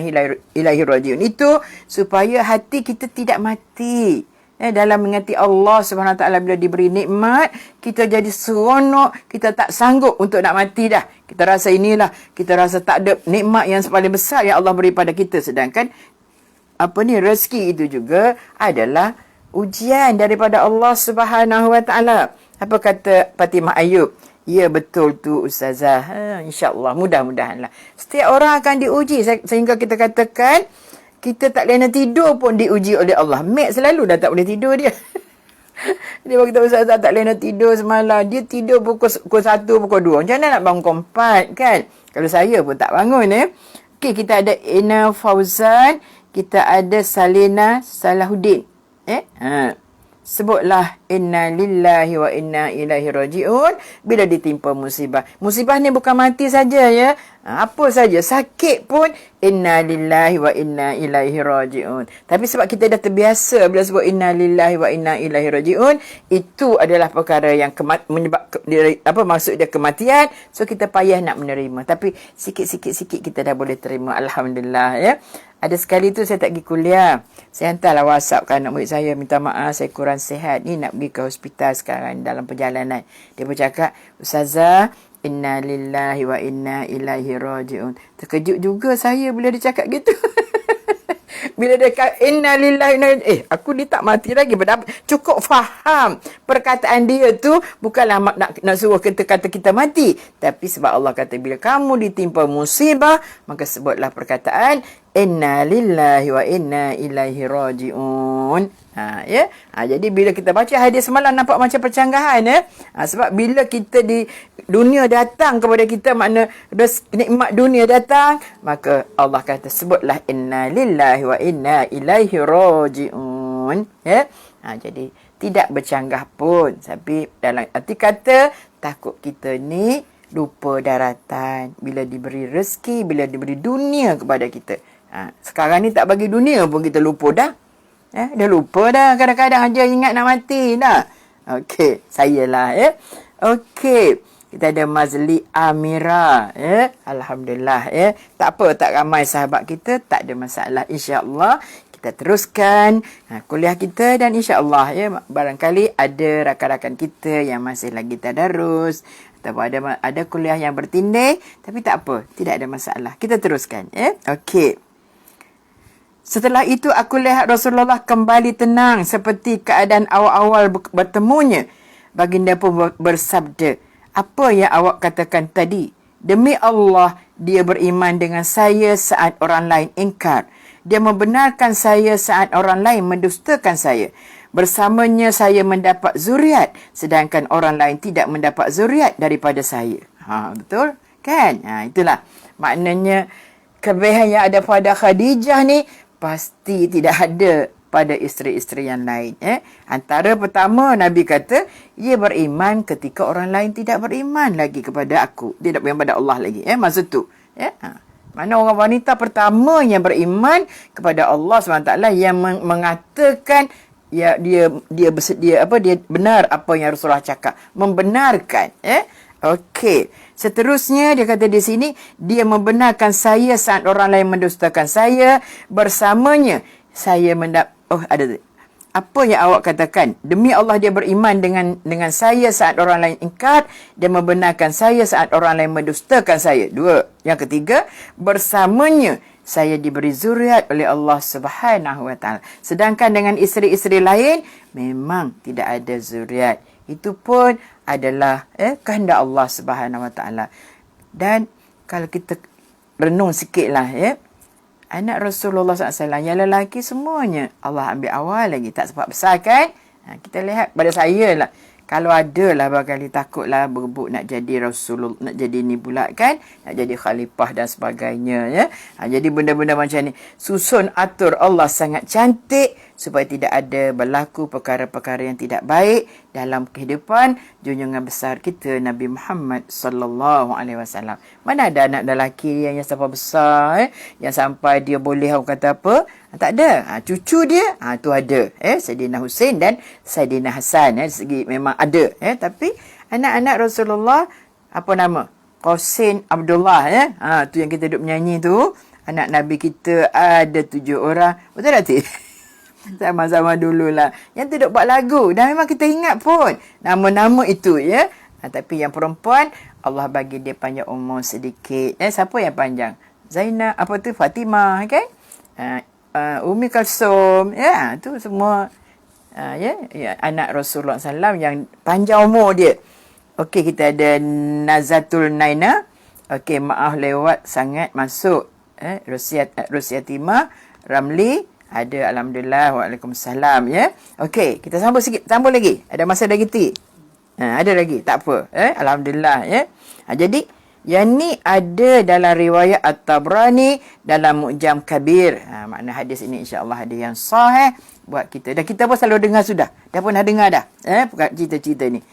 ilaihi rajiun itu supaya hati kita tidak mati. Dalam mengingati Allah SWT bila diberi nikmat, kita jadi seronok, kita tak sanggup untuk nak mati dah. Kita rasa inilah, kita rasa tak ada nikmat yang paling besar yang Allah beri pada kita. Sedangkan rezeki itu juga adalah ujian daripada Allah Subhanahu Wa Taala. Apa kata Fatimah Ayub? Ya betul tu Ustazah. InsyaAllah, mudah-mudahanlah. Setiap orang akan diuji sehingga kita katakan kita tak boleh tidur pun diuji oleh Allah. Mek selalu dah tak boleh tidur dia. Dia berkata Ustazah tak boleh tidur semalam. Dia tidur pukul 1, pukul 2. Macam mana nak bangun pukul 4 kan? Kalau saya pun tak bangun Okey, kita ada Ina Fauzan. Kita ada Salina Salahuddin. Sebutlah inna lillahi wa inna ilaihi rajiun bila ditimpa musibah. Musibah ni bukan mati saja ya. Apa saja, sakit pun inna lillahi wa inna ilaihi rajiun. Tapi sebab kita dah terbiasa bila sebut inna lillahi wa inna ilaihi rajiun, itu adalah perkara yang maksud dia kematian. So kita payah nak menerima. Tapi sikit-sikit kita dah boleh terima, alhamdulillah ya. Ada sekali tu saya tak pergi kuliah. Saya hantarlah WhatsApp ke anak murid saya, minta maaf saya kurang sihat ni, nak pergi ke hospital sekarang dalam perjalanan. Dia bercakap, Ustazah, inna lillahi wa inna ilaihi rajiun. Terkejut juga saya bila dia cakap gitu. Bila dia kata inna lillahi aku ni tak mati lagi. Cukup faham perkataan dia tu bukanlah nak suruh kita kata kita mati, tapi sebab Allah kata bila kamu ditimpa musibah, maka sebutlah perkataan inna lillahi wa inna ilaihi rajiun. Jadi bila kita baca hadis semalam nampak macam percanggahan sebab bila kita di dunia datang kepada kita, makna nikmat dunia datang, maka Allah kata sebutlah inna lillahi wa inna ilaihi rajiun. Jadi tidak bercanggah pun, tapi dalam arti kata takut kita ni lupa daratan bila diberi rezeki, bila diberi dunia kepada kita. Sekarang ni tak bagi dunia pun kita lupa dah. Dah lupa dah, kadang-kadang aja ingat nak mati dah. Okey, saya lah Okey, kita ada Mazli Amira alhamdulillah Tak apa, tak ramai sahabat kita, tak ada masalah. InsyaAllah kita teruskan kuliah kita, dan insyaAllah barangkali ada rakan-rakan kita yang masih lagi tadarus ataupun ada kuliah yang bertindih, tapi tak apa, tidak ada masalah. Kita teruskan Okey. Setelah itu aku lihat Rasulullah kembali tenang seperti keadaan awal-awal bertemunya. Baginda pun bersabda, apa yang awak katakan tadi? Demi Allah, dia beriman dengan saya saat orang lain ingkar. Dia membenarkan saya saat orang lain mendustakan saya. Bersamanya saya mendapat zuriat, sedangkan orang lain tidak mendapat zuriat daripada saya. Betul? Kan? Itulah maknanya kelebihan yang ada pada Khadijah ni pasti tidak ada pada isteri-isteri yang lain. Antara pertama, Nabi kata, ia beriman ketika orang lain tidak beriman lagi kepada aku. Dia tak beriman pada Allah lagi. Maksud tu. Mana orang wanita pertama yang beriman kepada Allah SWT yang mengatakan dia benar apa yang Rasulullah cakap. Membenarkan. Okey. Seterusnya dia kata di sini, dia membenarkan saya saat orang lain mendustakan saya. Bersamanya saya apa yang awak katakan? Demi Allah, dia beriman dengan saya saat orang lain ingkar. Dia membenarkan saya saat orang lain mendustakan saya. 2. Yang ketiga, bersamanya saya diberi zuriat oleh Allah Subhanahu Wa Taala. Sedangkan dengan isteri-isteri lain memang tidak ada zuriat. Itu pun adalah kehendak Allah Subhanahu Wa Taala. Dan kalau kita renung sikitlah anak Rasulullah SAW yang lelaki semuanya Allah ambil awal lagi, tak sempat besar kan. Kita lihat pada saya lah, kalau ada lah barangkali takutlah berebut nak jadi Rasulullah, nak jadi ni pula kan, nak jadi khalifah dan sebagainya Jadi benda-benda macam ni susun atur Allah sangat cantik, supaya tidak ada berlaku perkara-perkara yang tidak baik dalam kehidupan junjungan besar kita Nabi Muhammad sallallahu alaihi wasallam. Mana ada anak lelaki yang sampai besar yang sampai dia boleh orang kata apa? Tak ada. Cucu dia tu ada. Saidina Husain dan Saidina Hasan, segi memang ada. Tapi anak-anak Rasulullah apa nama? Qasim Abdullah, tu yang kita duduk menyanyi tu. Anak Nabi kita ada 7 orang. Betul tak, Tik? Sama-sama dululah. Yang tu duduk buat lagu. Dan memang kita ingat pun nama-nama itu, ya. Tapi yang perempuan, Allah bagi dia panjang umur sedikit. Siapa yang panjang? Zainab, apa tu? Fatimah, kan? Umi Kalsum, ya. Tu semua anak Rasulullah SAW yang panjang umur dia. Okey, kita ada Nazatul Naina. Okey, maaf lewat sangat masuk. Rusiatimah, Ramli, ada, alhamdulillah, waalaikumsalam, ya. Okey, kita sambung sikit, sambung lagi. Ada masa lagi, Tik? Ada lagi, tak apa. Alhamdulillah, ya. Jadi yang ni ada dalam riwayat At-Tabrani dalam Mu'jam Kabir. Makna hadis ini insya-Allah ada yang sahih buat kita. Dan kita pun selalu dengar sudah. Dah pernah dengar dah. Cerita-cerita ni.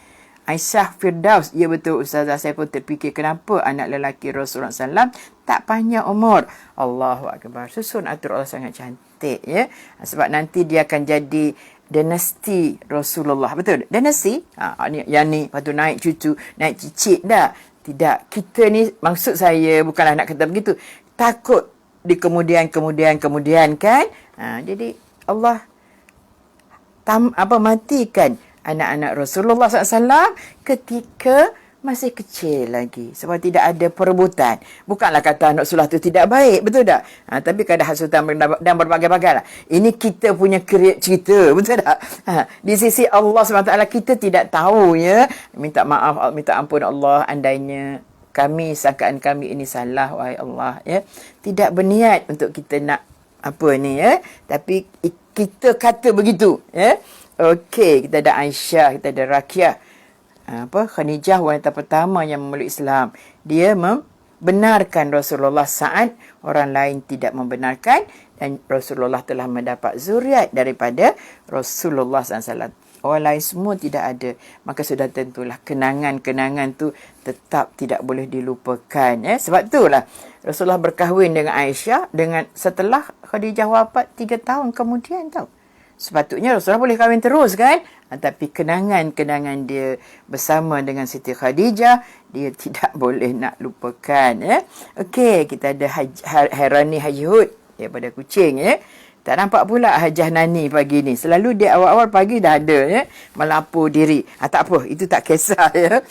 Aisyah Firdaus, ya betul Ustazah, saya pun terfikir kenapa anak lelaki Rasulullah SAW tak panjang umur. Allahu Akbar. Susun atur Allah sangat cantik, ya. Sebab nanti dia akan jadi dinasti Rasulullah. Betul? Dinasti? Yang ni, lepas tu naik cucu, naik cicit dah. Tidak. Kita ni, maksud saya bukanlah nak kata begitu. Takut di kemudian kan. Jadi Allah matikan anak-anak Rasulullah SAW ketika masih kecil lagi. Sebab tidak ada perebutan. Bukanlah kata anak Rasulullah itu tidak baik. Betul tak? Tapi kadang hasutan dan berbagai-bagai lah. Ini kita punya cerita. Betul tak? Di sisi Allah SWT kita tidak tahu, ya. Minta maaf, minta ampun Allah. Andainya sangkaan kami ini salah, wahai Allah, ya. Tidak berniat untuk kita nak apa ni, ya. Tapi kita kata begitu, ya. Okey, kita ada Aisyah, kita ada Rakiyah. Khadijah, wanita pertama yang memeluk Islam. Dia membenarkan Rasulullah saat orang lain tidak membenarkan, dan Rasulullah telah mendapat zuriat daripada Rasulullah SAW. Orang lain semua tidak ada. Maka sudah tentulah kenangan-kenangan tu tetap tidak boleh dilupakan. Sebab itulah Rasulullah berkahwin dengan Aisyah setelah Khadijah wafat 3 tahun kemudian tau. Sepatutnya Rasulullah boleh kahwin terus, kan? Tapi kenangan-kenangan dia bersama dengan Siti Khadijah, dia tidak boleh nak lupakan, ya. Okey, kita ada Hairani Haji Hud daripada Kuching, ya. Tak nampak pula Hajah Nani pagi ni. Selalu dia awal-awal pagi dah ada, ya. Melapor diri. Tak apa, itu tak kisah, ya.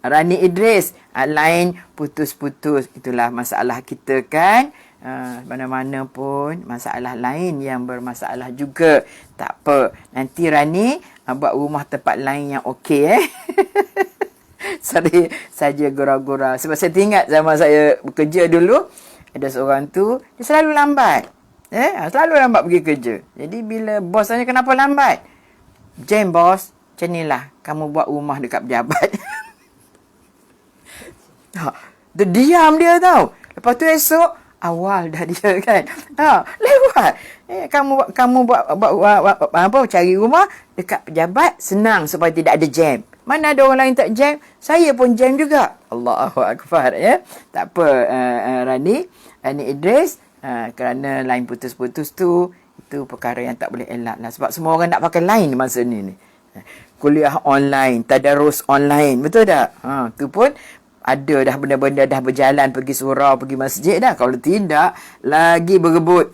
Rani Idris, lain putus-putus. Itulah masalah kita, kan? Mana-mana pun masalah lain yang bermasalah juga. Tak apa. Nanti Rani buat rumah tempat lain yang okey, Sorry, saja gurau-gurau. Sebab saya ingat zaman saya bekerja dulu, ada seorang tu, dia selalu lambat. Selalu lambat pergi kerja. Jadi bila bos tanya kenapa lambat? Jam bos, macam inilah. Kamu buat rumah dekat pejabat. Dia diam dia tau. Lepas tu esok, awal dah dia, kan. Lewat. Kamu buat cari rumah dekat pejabat, senang supaya tidak ada jam. Mana ada orang lain tak jam? Saya pun jam juga. Allahu Akbar, ya. Tak apa, Rani Idris, kerana line putus-putus tu, itu perkara yang tak boleh elak lah. Sebab semua orang nak pakai line masa ni. Kuliah online, tadarus online, betul tak? Tu pun ada dah benda-benda dah berjalan, pergi surau, pergi masjid dah. Kalau tidak, lagi berebut.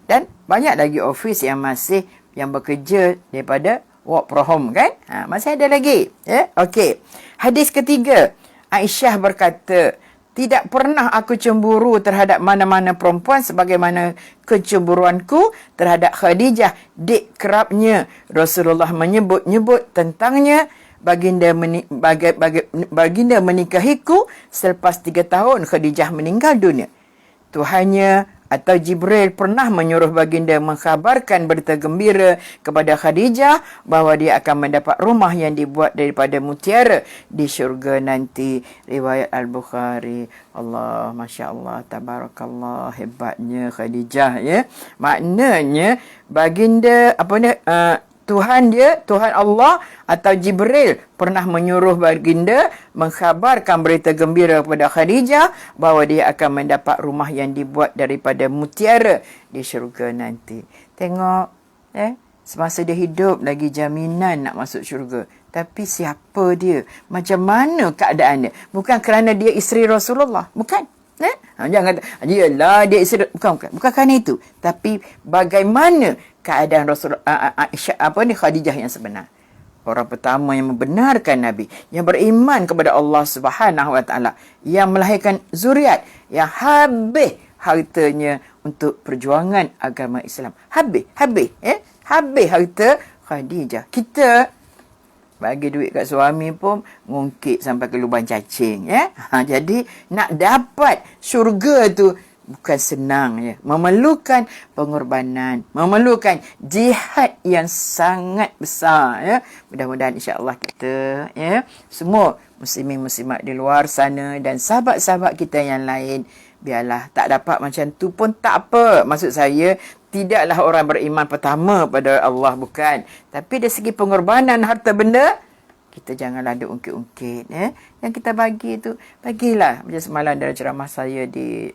Dan banyak lagi office yang masih yang bekerja daripada work from home, kan? Masih ada lagi. Okey. Hadis ketiga, Aisyah berkata, tidak pernah aku cemburu terhadap mana-mana perempuan sebagaimana kecemburuanku terhadap Khadijah, dik kerapnya. Rasulullah menyebut-nyebut tentangnya. Baginda menikahiku selepas 3 tahun Khadijah meninggal dunia. Tuhannya atau Jibril pernah menyuruh baginda mengkhabarkan berita gembira kepada Khadijah bahawa dia akan mendapat rumah yang dibuat daripada mutiara di syurga nanti. Riwayat Al-Bukhari. Allah, Masya Allah, Tabarakallah, hebatnya Khadijah, ya. Maknanya baginda Tuhan Allah atau Jibril pernah menyuruh baginda mengkhabarkan berita gembira kepada Khadijah bahawa dia akan mendapat rumah yang dibuat daripada mutiara di syurga nanti. Tengok, semasa dia hidup lagi jaminan nak masuk syurga. Tapi siapa dia? Macam mana keadaan dia? Bukan kerana dia isteri Rasulullah. Bukan. Jangan kata, yelah dia isteri. Bukan kerana itu. Tapi bagaimana keadaan Khadijah yang sebenar. Orang pertama yang membenarkan Nabi, yang beriman kepada Allah Subhanahu Wa Taala, yang melahirkan zuriat, yang habis hartanya untuk perjuangan agama Islam. Habis harta Khadijah. Kita bagi duit kat suami pun ngungkit sampai ke lubang cacing, ya. Jadi nak dapat syurga tu bukan senang, ya. Memerlukan pengorbanan, memerlukan jihad yang sangat besar, ya. Mudah-mudahan insya-Allah kita, ya, semua muslimin muslimat di luar sana dan sahabat-sahabat kita yang lain, biarlah tak dapat macam tu pun tak apa. Maksud saya, tidaklah orang beriman pertama pada Allah, bukan. Tapi dari segi pengorbanan harta benda, kita janganlah ada ungkit-ungkit, ya. Yang kita bagi tu, bagilah. Macam semalam dalam ceramah saya di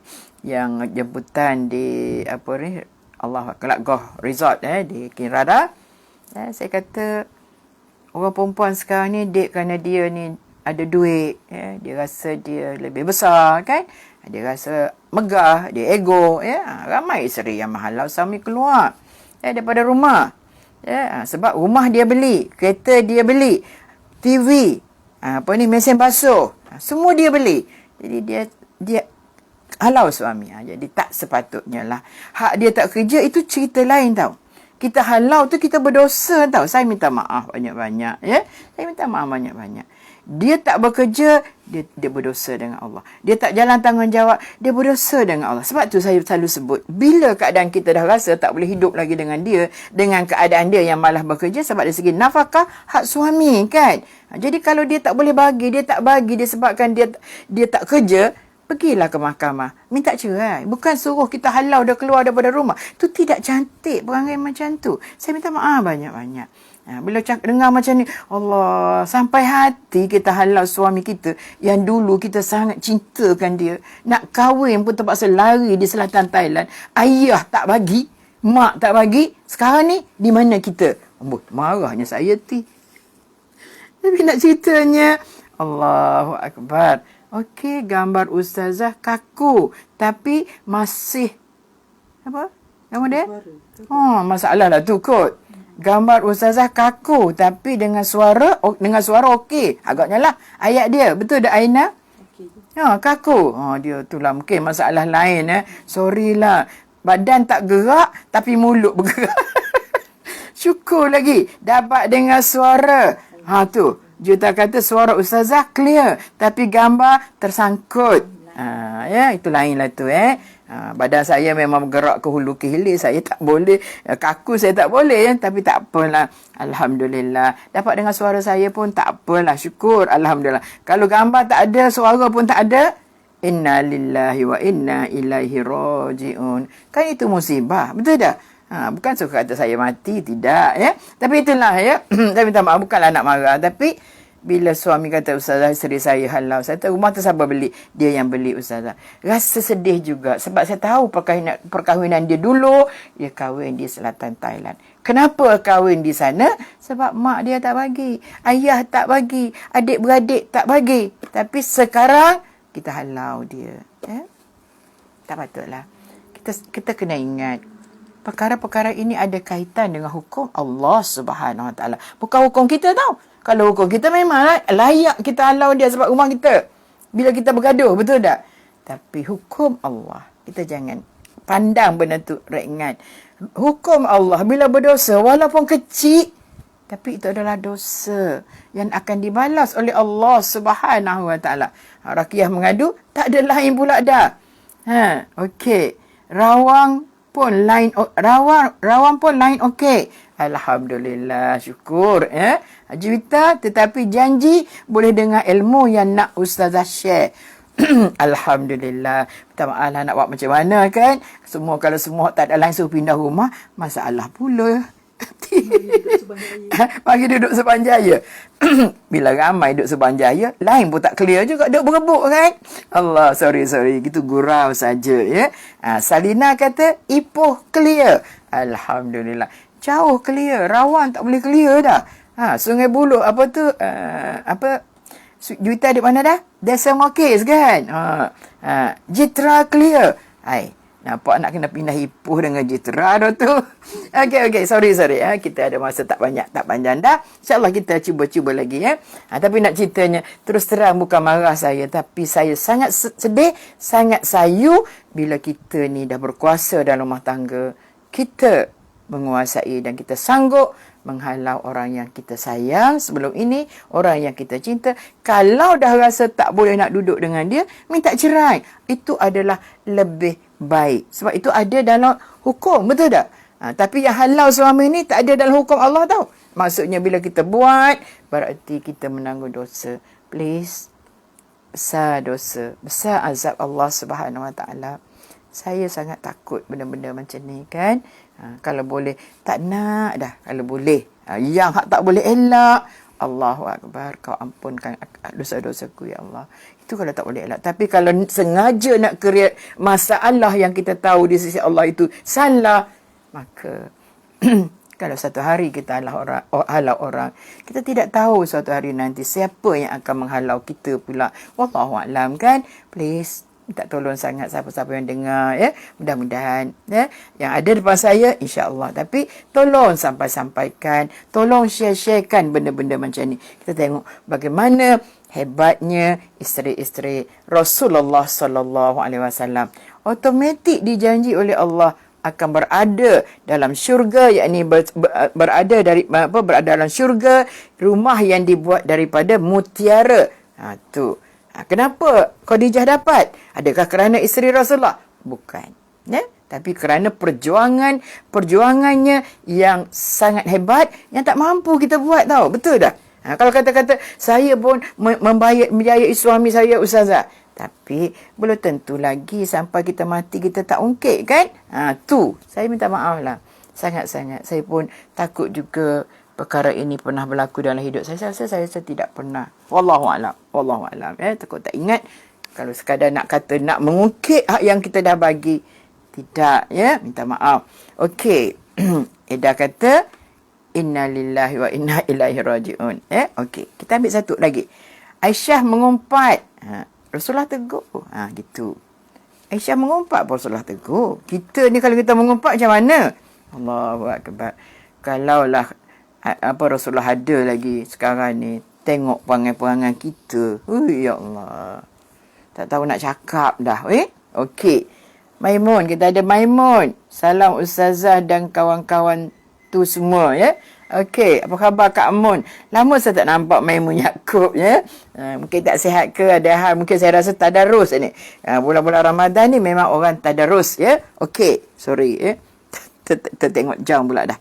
yang jemputan di Allah Kelakgoh Resort, di Kinrada. Saya kata orang perempuan sekarang ni date kerana dia ni ada duit, ya. Dia rasa dia lebih besar, kan. Dia rasa megah, dia ego, ya. Ramai isteri yang mahalau suami keluar, daripada rumah, ya. Sebab rumah dia beli, kereta dia beli, TV, mesin basuh, semua dia beli. Jadi dia halau suami. Jadi tak sepatutnya lah. Hak dia tak kerja itu cerita lain, tau. Kita halau tu kita berdosa, tau. Saya minta maaf banyak-banyak, ya. Saya minta maaf banyak-banyak. Dia tak bekerja, dia berdosa dengan Allah. Dia tak jalan tanggungjawab, dia berdosa dengan Allah. Sebab tu saya selalu sebut, bila keadaan kita dah rasa tak boleh hidup lagi dengan dia, dengan keadaan dia yang malah bekerja, sebab dari segi nafkah hak suami, kan. Jadi kalau dia tak boleh bagi, dia tak bagi disebabkan dia tak kerja, pergilah ke mahkamah, minta cerai. Bukan suruh kita halau dia keluar daripada rumah. Tu tidak cantik perangai macam tu. Saya minta maaf banyak-banyak. Bila dengar macam ni, Allah, sampai hati kita halau suami kita yang dulu kita sangat cintakan dia. Nak kahwin pun terpaksa lari di selatan Thailand. Ayah tak bagi, mak tak bagi. Sekarang ni, di mana kita? Marahnya saya ti. Tapi nak ceritanya, Allahu Akbar. Okey, gambar ustazah kaku. Tapi masih, nama dia? Masalah lah tu kot. Gambar ustazah kaku tapi dengan suara okey. Agaknya lah ayat dia. Betul tak Aina? Kaku. Dia tu lah mungkin masalah lain, Sorry lah. Badan tak gerak tapi mulut bergerak. Syukur lagi dapat dengar suara. Tu. Juta kata suara ustazah clear tapi gambar tersangkut. Itu lain lah tu, badan saya memang bergerak ke hulu ke hilir. Saya tak boleh, kaku saya tak boleh, tapi tak apalah. Alhamdulillah. Dapat dengar suara saya pun tak apalah. Syukur. Alhamdulillah. Kalau gambar tak ada, suara pun tak ada, inna lillahi wa inna ilaihi raji'un. Kan itu musibah. Betul tak? Bukan suka kata saya mati. Tidak, ya. Tapi itulah, ya. Saya minta maaf. Bukanlah nak marah. Tapi bila suami kata, ustazah, isteri saya halau. Saya tahu rumah tu siapa beli? Dia yang beli, ustazah. Rasa sedih juga. Sebab saya tahu perkahwinan dia dulu. Dia kahwin di selatan Thailand. Kenapa kahwin di sana? Sebab mak dia tak bagi. Ayah tak bagi. Adik-beradik tak bagi. Tapi sekarang, kita halau dia. Tak patutlah. Kita kena ingat. Perkara-perkara ini ada kaitan dengan hukum Allah Subhanahu Wa Taala. Bukan hukum kita, tau. Kalau hukum kita memang layak kita halau dia sebab rumah kita. Bila kita bergaduh, betul tak? Tapi hukum Allah, kita jangan pandang benda tu ringan. Hukum Allah, bila berdosa, walaupun kecil, tapi itu adalah dosa yang akan dibalas oleh Allah Subhanahu Wa Taala. Rakyah mengadu, tak ada lain pula dah. Okey. rawang pun line okey. Alhamdulillah, syukur Haji Wita, tetapi janji boleh dengar ilmu yang nak ustazah share. Alhamdulillah. Minta maaf lah nak buat macam mana kan. Kalau semua tak ada line suruh pindah rumah, masalah pula. Bagi duduk Sepanjaya. Bila ramai duduk Sepanjaya, line pun tak clear juga, duduk berebut kan. Allah, sorry gitu gurau saja ya. Salina kata Ipoh clear. Alhamdulillah. Jauh clear, Rawang tak boleh clear dah. Sungai Buloh Juwita di mana dah? Decimal case kan. Jitra clear. Nampak nak kena pindah Ipoh dengan Jitra dah tu. Okey, sorry. Kita ada masa tak panjang dah. InsyaAllah kita cuba lagi Tapi nak ceritanya, terus terang bukan marah saya, tapi saya sangat sedih, sangat sayu bila kita ni dah berkuasa dalam rumah tangga. Kita menguasai dan kita sanggup menghalau orang yang kita sayang sebelum ini, orang yang kita cinta. Kalau dah rasa tak boleh nak duduk dengan dia, minta cerai. Itu adalah lebih baik. Sebab itu ada dalam hukum, betul tak? Tapi yang halau suami ni tak ada dalam hukum Allah tau. Maksudnya bila kita buat, berarti kita menanggung dosa. Please, besar dosa, besar azab Allah Subhanahu Wa Taala. Saya sangat takut benda-benda macam ni kan. Kalau boleh, tak nak dah. Kalau boleh. Yang hak tak boleh elak. Allahu Akbar. Kau ampunkan dosa-dosaku ya Allah. Itu kalau tak boleh elak. Tapi kalau sengaja nak create masalah yang kita tahu di sisi Allah itu salah, maka kalau satu hari kita halau orang, kita tidak tahu suatu hari nanti siapa yang akan menghalau kita pula. Wallahualam kan. Please, minta tolong sangat siapa-siapa yang dengar mudah-mudahan yang ada depan saya insya-Allah, tapi tolong sampaikan, tolong sharekan benda-benda macam ni. Kita tengok bagaimana hebatnya isteri-isteri Rasulullah sallallahu alaihi wasallam, automatik dijanji oleh Allah akan berada dalam syurga, yakni berada dalam syurga, rumah yang dibuat daripada mutiara. Tu kenapa Khadijah dapat? Adakah kerana isteri Rasulullah? Bukan. Tapi kerana perjuangannya yang sangat hebat, yang tak mampu kita buat tau. Betul tak? Kalau kata-kata, saya pun membiayai suami saya ustazah. Tapi belum tentu lagi sampai kita mati kita tak ungkit kan? Tu, saya minta maaf lah. Sangat-sangat. Saya pun takut juga perkara ini pernah berlaku dalam hidup saya. Saya tidak pernah. Wallahualam. Takut tak ingat. Kalau sekadar nak kata, nak mengungkit hak yang kita dah bagi. Tidak, minta maaf. Okey. Eda kata, inna lillahi wa inna ilaihi raji'un. Okey. Kita ambil satu lagi. Aisyah mengumpat. Rasulullah tegur. Gitu. Aisyah mengumpat, Rasulullah tegur. Kita ni kalau kita mengumpat macam mana? Allahu Akbar. Kalaulah Rasulullah ada lagi sekarang ni, tengok perangai-perangai kita. Ya Allah. Tak tahu nak cakap dah. Okey. Maimun, kita ada Maimun. Salam ustazah dan kawan-kawan tu semua Okey, apa khabar Kak Mun? Lama saya tak nampak Maimun Yaakob mungkin tak sihat ke, ada hal, mungkin saya rasa tadarus ni. Bulan-bulan Ramadan ni memang orang tadarus Okey, sorry Tertengok jam pula dah.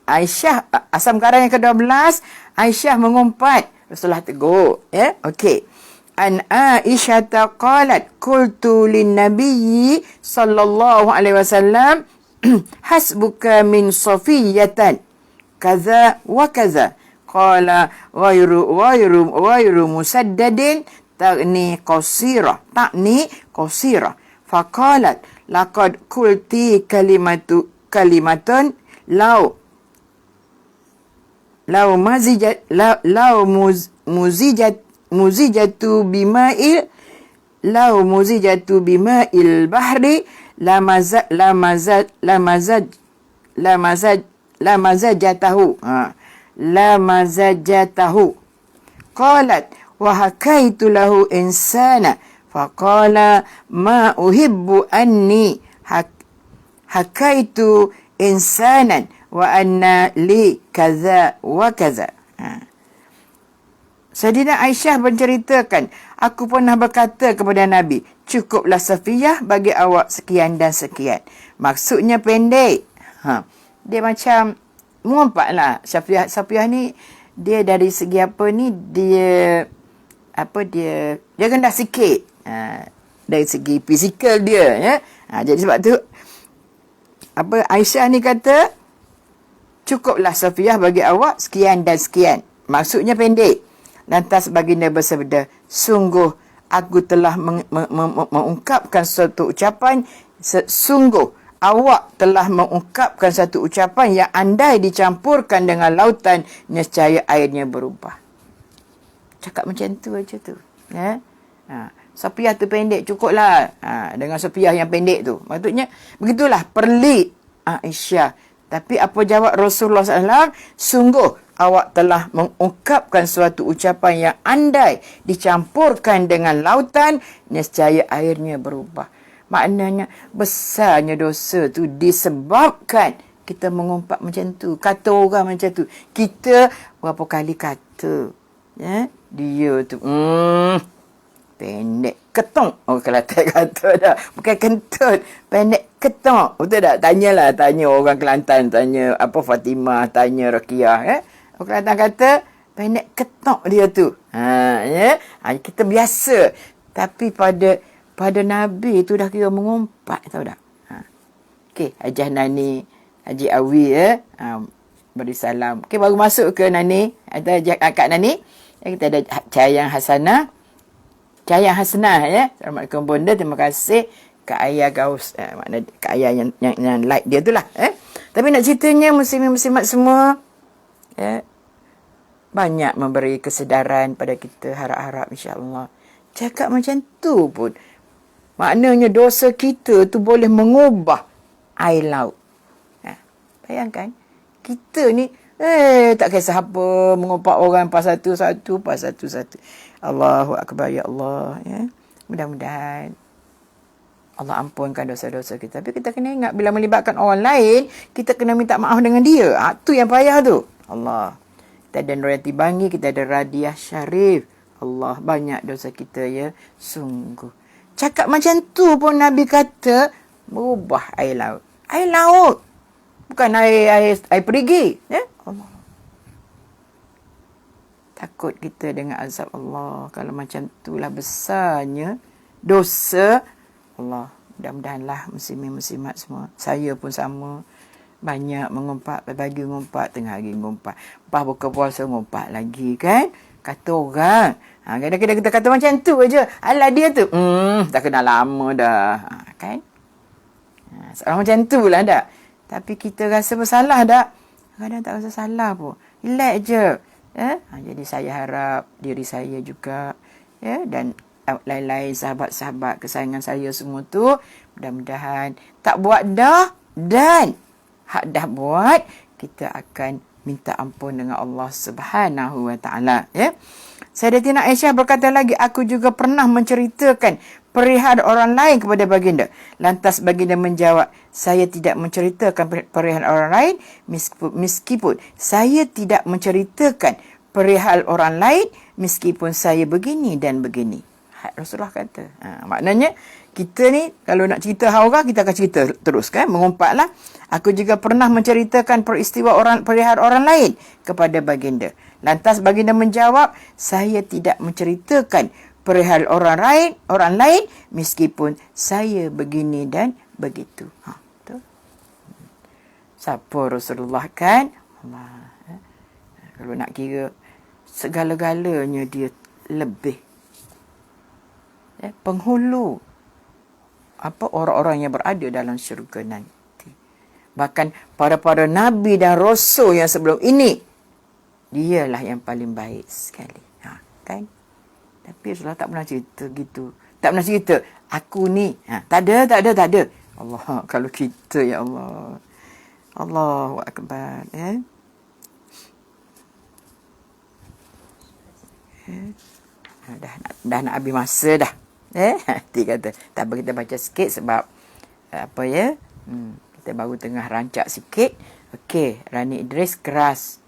Aisyah, asam garam yang ke-12, Aisyah mengumpat, Rasulullah tegur. Okey. An Aisyah qalat qultu lin nabiyyi sallallahu alaihi wasallam hasbuka min safiyatan kaza wa kaza. Qala ghairu musaddadin ta'ni qasira. Faqalat laqad qulti kalimatun law muzijatu bima'il bahri lamazajatahu. Qalat wa hakaitu lahu insana faqala ma uhibbu anni hakaitu insanan wa anna li kaza wa kaza. Sayyidina Aisyah menceritakan, aku pernah berkata kepada Nabi, cukuplah Safiyah bagi awak sekian dan sekian. Maksudnya pendek. Dia macam mengumpat lah. Safiyah ni, dia dari segi apa ni, dia rendah sikit. Dari segi fizikal dia. Ya? Jadi sebab tu, Aisyah ni kata, cukuplah Safiyah bagi awak sekian dan sekian. Maksudnya pendek. Lantas baginda bersabda, sungguh aku telah mengungkapkan suatu ucapan, sungguh awak telah mengungkapkan satu ucapan yang andai dicampurkan dengan lautan, nescaya airnya berubah. Cakap macam tu aja tu. Ya? Safiyah tu pendek, cukuplah. Dengan Safiyah yang pendek tu. Maksudnya, begitulah pelik Aisyah. Tapi apa jawab Rasulullah SAW? Sungguh awak telah mengungkapkan suatu ucapan yang andai dicampurkan dengan lautan, nescaya airnya berubah. Maknanya, besarnya dosa tu disebabkan kita mengumpat macam tu. Kata orang macam tu. Kita berapa kali kata. Ya? Dia tu, pendek ketung. Kelantan kata dah. Bukan kentut. Pendek ketung. Betul tak? Tanya orang Kelantan. Tanya Fatimah. Tanya Rakiah. Orang Kelantan kata, pendek ketung dia tu. Kita biasa. Tapi pada Nabi tu dah kira mengumpat. Tahu tak? Okey, Hajah Nani, Haji Awi. Beri salam. Okey, baru masuk ke Nani. Ada Kak Nani. Kita ada Cahayang Hasanah. Cahayang Hasanah, ya. Assalamualaikum Bonda. Terima kasih Kak Ayah Gaus. Makna Kak Ayah yang like dia tu lah. Tapi nak ceritanya, muslimin-muslimat semua, banyak memberi kesedaran pada kita. Harap-harap insya-Allah. Cakap macam tu pun, maknanya dosa kita tu boleh mengubah air laut. Bayangkan, kita ni tak kisah apa, mengumpat orang pas satu-satu. Allahu Akbar, ya Allah. Ya. Mudah-mudahan Allah ampunkan dosa-dosa kita. Tapi kita kena ingat, bila melibatkan orang lain, kita kena minta maaf dengan dia. Tu yang payah tu. Allah. Kita ada Nurhayati Bangi, kita ada Radiah Syarif. Allah, banyak dosa kita, ya. Sungguh. Cakap macam tu pun Nabi kata, berubah air laut. Air laut. Bukan air perigi. Ya? Allah. Takut kita dengan azab Allah. Kalau macam itulah besarnya dosa Allah. Mudah-mudahanlah muslimin-muslimat semua. Saya pun sama. Banyak mengumpat. Pagi ngumpat. Tengah hari ngumpat. Lepas buka puasa ngumpat lagi kan. Kata orang. Kadang-kadang kita kata macam tu aja. Alah dia tu. Tak kenal lama dah. Kan? Seorang macam tu lah tak? Tapi kita rasa bersalah tak? Kadang tak rasa salah pun. Relax je. Jadi saya harap diri saya juga, dan lain-lain sahabat-sahabat kesayangan saya semua tu, mudah-mudahan tak buat dah, dan hak dah buat, kita akan minta ampun dengan Allah Subhanahu wa taala. Sayyidatina Aisyah berkata lagi, aku juga pernah menceritakan perihal orang lain kepada baginda. Lantas baginda menjawab, saya tidak menceritakan perihal orang lain, meskipun saya tidak menceritakan perihal orang lain, meskipun saya begini dan begini. Rasulullah kata. Maknanya, kita ni, kalau nak cerita orang, kita akan cerita terus kan, mengumpatlah. Aku juga pernah menceritakan peristiwa perihal orang lain kepada baginda. Lantas baginda menjawab, saya tidak menceritakan perihal orang lain meskipun saya begini dan begitu. Betul? Siapa Rasulullah kan? Allah. Kalau nak kira, segala-galanya dia lebih. Penghulu. Orang-orang yang berada dalam syurga nanti. Bahkan para Nabi dan Rasul yang sebelum ini, dialah yang paling baik sekali. Kan? Tapi Rasulullah tak pernah cerita gitu. Tak pernah cerita, aku ni. Tak ada. Allah, kalau kita, ya Allah. Allahu Akbar. Dah nak habis masa dah. Nanti kata, tak apa, kita baca sikit sebab kita baru tengah rancak sikit. Okey, Rani Idris keras.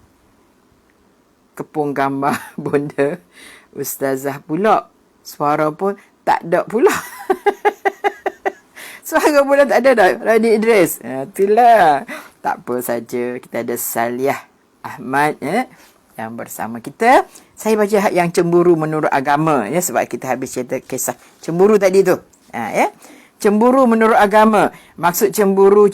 kepung gambar bonda ustazah pula. Suara pun tak ada pula. Suara pula tak ada dah. Rani Idris. Itulah. Tak apa saja. Kita ada Saliah Ahmad yang bersama kita. Saya baca yang cemburu menurut agama. Sebab kita habis cerita kisah cemburu tadi tu. Cemburu menurut agama. Maksud cemburu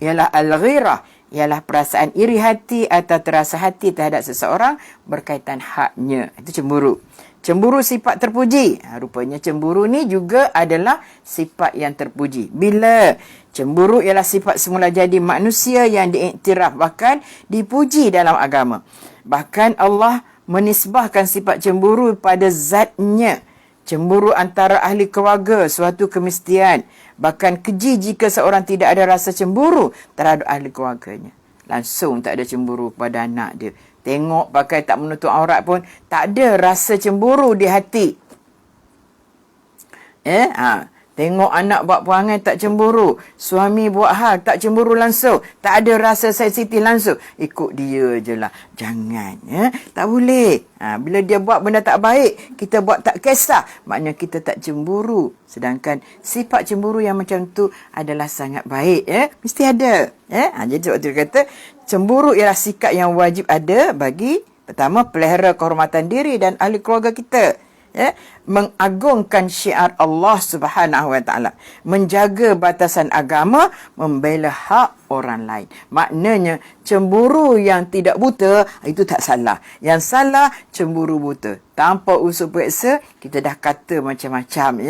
ialah al-ghirah. Ialah perasaan iri hati atau terasa hati terhadap seseorang berkaitan haknya. Itu cemburu. Cemburu sifat terpuji. Rupanya cemburu ni juga adalah sifat yang terpuji. Bila cemburu ialah sifat semula jadi manusia yang diiktiraf bahkan dipuji dalam agama. Bahkan Allah menisbahkan sifat cemburu pada zatnya. Cemburu antara ahli keluarga suatu kemestian. Bahkan keji jika seorang tidak ada rasa cemburu terhadap ahli keluarganya. Langsung tak ada cemburu pada anak dia. Tengok pakai tak menutup aurat pun tak ada rasa cemburu di hati. Tengok anak buat perangai tak cemburu. Suami buat hal tak cemburu langsung. Tak ada rasa sensitif langsung. Ikut dia je lah. Jangan. Tak boleh. Bila dia buat benda tak baik, kita buat tak kisah. Maknanya kita tak cemburu. Sedangkan sifat cemburu yang macam tu adalah sangat baik. Mesti ada. Jadi waktu dia kata, cemburu ialah sikap yang wajib ada bagi, pertama, pelihara kehormatan diri dan ahli keluarga kita. Mengagungkan syiar Allah Subhanahu wa taala, menjaga batasan agama, membela hak orang lain. Maknanya cemburu yang tidak buta itu tak salah. Yang salah cemburu buta. Tanpa unsur periksa kita dah kata macam-macam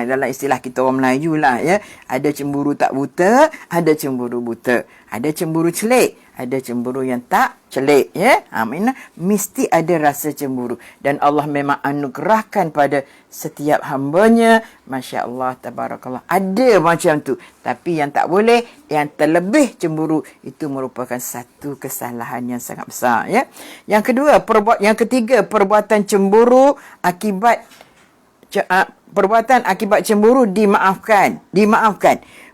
dalam istilah kita orang Melayu lah Ada cemburu tak buta, ada cemburu buta. Ada cemburu celik, ada cemburu yang tak celik Maknanya mesti ada rasa cemburu dan Allah memang anugerahkan pada setiap hambanya. Masya Allah, tabarakallah, ada macam tu. Tapi yang tak boleh, yang terlebih cemburu, itu merupakan satu kesalahan yang sangat besar Yang kedua, yang ketiga, perbuatan cemburu akibat cemburu dimaafkan.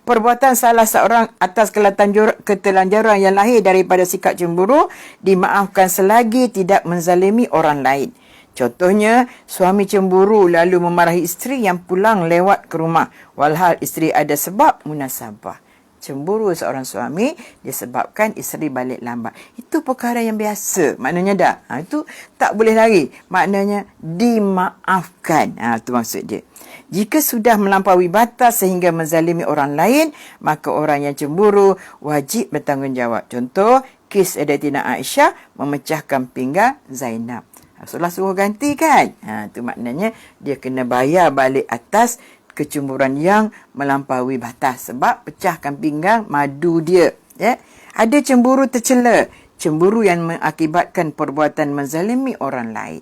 Perbuatan salah seorang atas ketelanjuran yang lahir daripada sikap cemburu dimaafkan selagi tidak menzalimi orang lain. Contohnya, suami cemburu lalu memarahi isteri yang pulang lewat ke rumah, walhal isteri ada sebab munasabah. Cemburu seorang suami disebabkan isteri balik lambat. Itu perkara yang biasa. Maknanya dah. Itu tak boleh lari. Maknanya dimaafkan. Itu maksud dia. Jika sudah melampaui batas sehingga menzalimi orang lain, maka orang yang cemburu wajib bertanggungjawab. Contoh, kes Sayyidatina Aisyah memecahkan pinggang Zainab. Rasulullah suruh ganti kan? Itu maknanya dia kena bayar balik atas kecemburuan yang melampaui batas sebab pecahkan pinggang madu dia Ada cemburu tercela, cemburu yang mengakibatkan perbuatan menzalimi orang lain.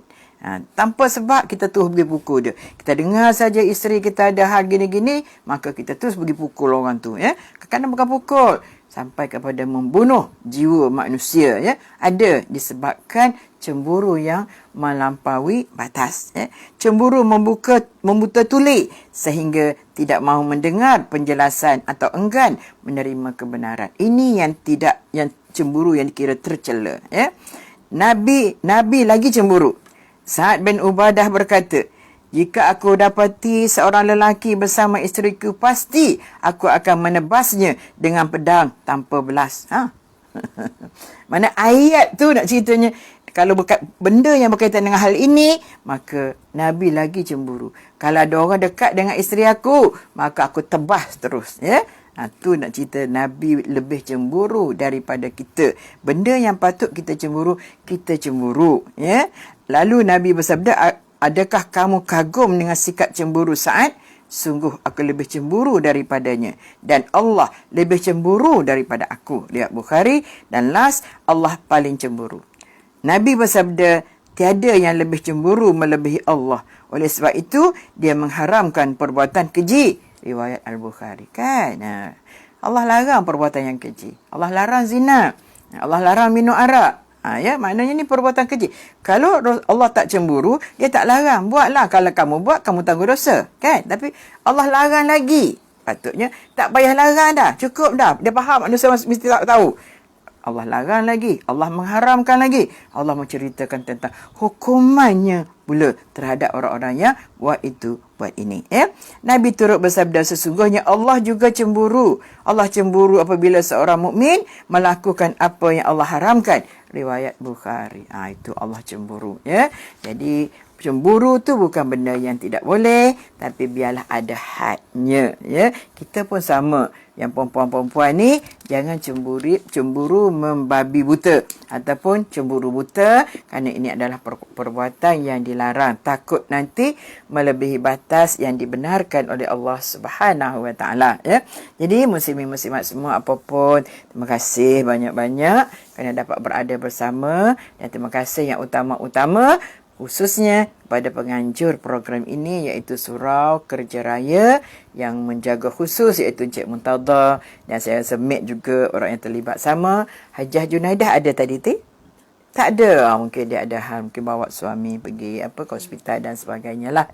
Tanpa sebab kita terus pergi pukul dia. Kita dengar saja isteri kita ada hal gini-gini, maka kita terus pergi pukul orang tu Kadang-kadang bukan pukul, sampai kepada membunuh jiwa manusia Ada disebabkan cemburu yang melampaui batas Cemburu membuta tuli sehingga tidak mahu mendengar penjelasan atau enggan menerima kebenaran. Ini yang cemburu yang dikira tercela Nabi lagi cemburu. Sa'ad bin Ubadah berkata, jika aku dapati seorang lelaki bersama isteriku, pasti aku akan menebasnya dengan pedang tanpa belas. Mana ayat tu nak ceritanya, kalau benda yang berkaitan dengan hal ini, maka Nabi lagi cemburu. Kalau ada orang dekat dengan isteri aku, maka aku tebas terus. Tu nak cerita Nabi lebih cemburu daripada kita. Benda yang patut kita cemburu, kita cemburu. Lalu Nabi bersabda, adakah kamu kagum dengan sikap cemburu Sa'ad? Sungguh aku lebih cemburu daripadanya. Dan Allah lebih cemburu daripada aku. Lihat Bukhari. Dan last, Allah paling cemburu. Nabi bersabda, tiada yang lebih cemburu melebihi Allah. Oleh sebab itu, dia mengharamkan perbuatan keji. Riwayat Al-Bukhari. Kan? Allah larang perbuatan yang keji. Allah larang zina. Allah larang minum arak. Maknanya ni perbuatan keji. Kalau Allah tak cemburu, dia tak larang. Buatlah. Kalau kamu buat, kamu tanggung dosa. Kan? Tapi Allah larang lagi. Patutnya tak payah larang dah. Cukup dah. Dia faham manusia mesti tak tahu. Allah larang lagi, Allah mengharamkan lagi, Allah menceritakan tentang hukumannya pula terhadap orang-orang yang buat itu, buat ini. Nabi turut bersabda, sesungguhnya Allah juga cemburu. Allah cemburu apabila seorang mukmin melakukan apa yang Allah haramkan. Riwayat Bukhari. Itu Allah cemburu. Jadi cemburu tu bukan benda yang tidak boleh, tapi biarlah ada hadnya. Kita pun sama. Yang perempuan-perempuan ni jangan cemburu membabi buta ataupun cemburu buta, kerana ini adalah perbuatan yang dilarang. Takut nanti melebihi batas yang dibenarkan oleh Allah Subhanahu Wa Taala. Jadi muslimin-muslimat semua apapun, terima kasih banyak-banyak kerana dapat berada bersama, dan terima kasih yang utama-utama khususnya pada penganjur program ini, iaitu Surau Kerja Raya yang menjaga khusus, iaitu Encik Muntada, dan saya semit juga orang yang terlibat sama. Hajah Junaidah ada tadi tak ada. Mungkin dia ada hal, mungkin bawa suami pergi ke hospital dan sebagainya lah.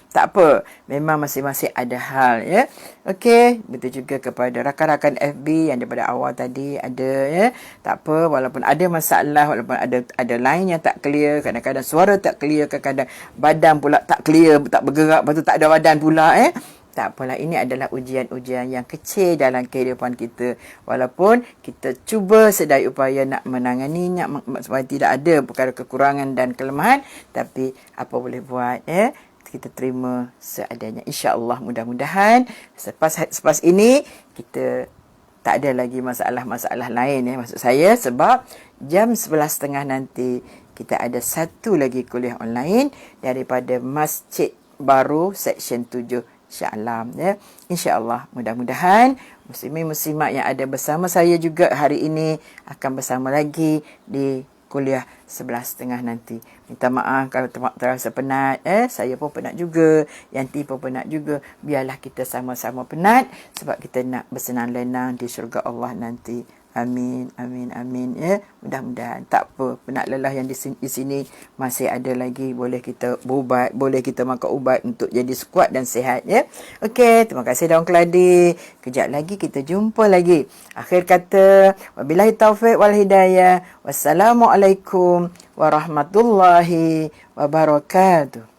Tak apa, memang masing-masing ada hal. Okey, betul juga kepada rakan-rakan FB yang daripada awal tadi ada. Tak apa, walaupun ada masalah, walaupun ada line yang tak clear, kadang-kadang suara tak clear, kadang-kadang badan pula tak clear, tak bergerak, lepas tu tak ada badan pula. Tak apalah, ini adalah ujian-ujian yang kecil dalam kehidupan kita. Walaupun kita cuba sedaya upaya nak menanganinya supaya tidak ada perkara kekurangan dan kelemahan, tapi apa boleh buat, kita terima seadanya. InsyaAllah, mudah-mudahan selepas ini kita tak ada lagi masalah-masalah lain. Maksud saya, sebab jam 11.30 nanti kita ada satu lagi kuliah online daripada Masjid Baru Seksyen 7 Shah Alam. InsyaAllah, mudah-mudahan muslimin-muslimat yang ada bersama saya juga hari ini akan bersama lagi di kuliah 11.30 nanti. Minta maaf kalau terasa penat. Saya pun penat juga, Yanti pun penat juga. Biarlah kita sama-sama penat, sebab kita nak bersenang-lenang di syurga Allah nanti. Amin, amin, amin. Mudah-mudahan. Tak apa, penat lelah yang di sini masih ada lagi. Boleh kita berubat, boleh kita makan ubat untuk jadi kuat dan sihat. Okey, terima kasih Daun Keladi. Kejap lagi kita jumpa lagi. Akhir kata, wabillahi taufiq wal hidayah. Wassalamualaikum warahmatullahi wabarakatuh.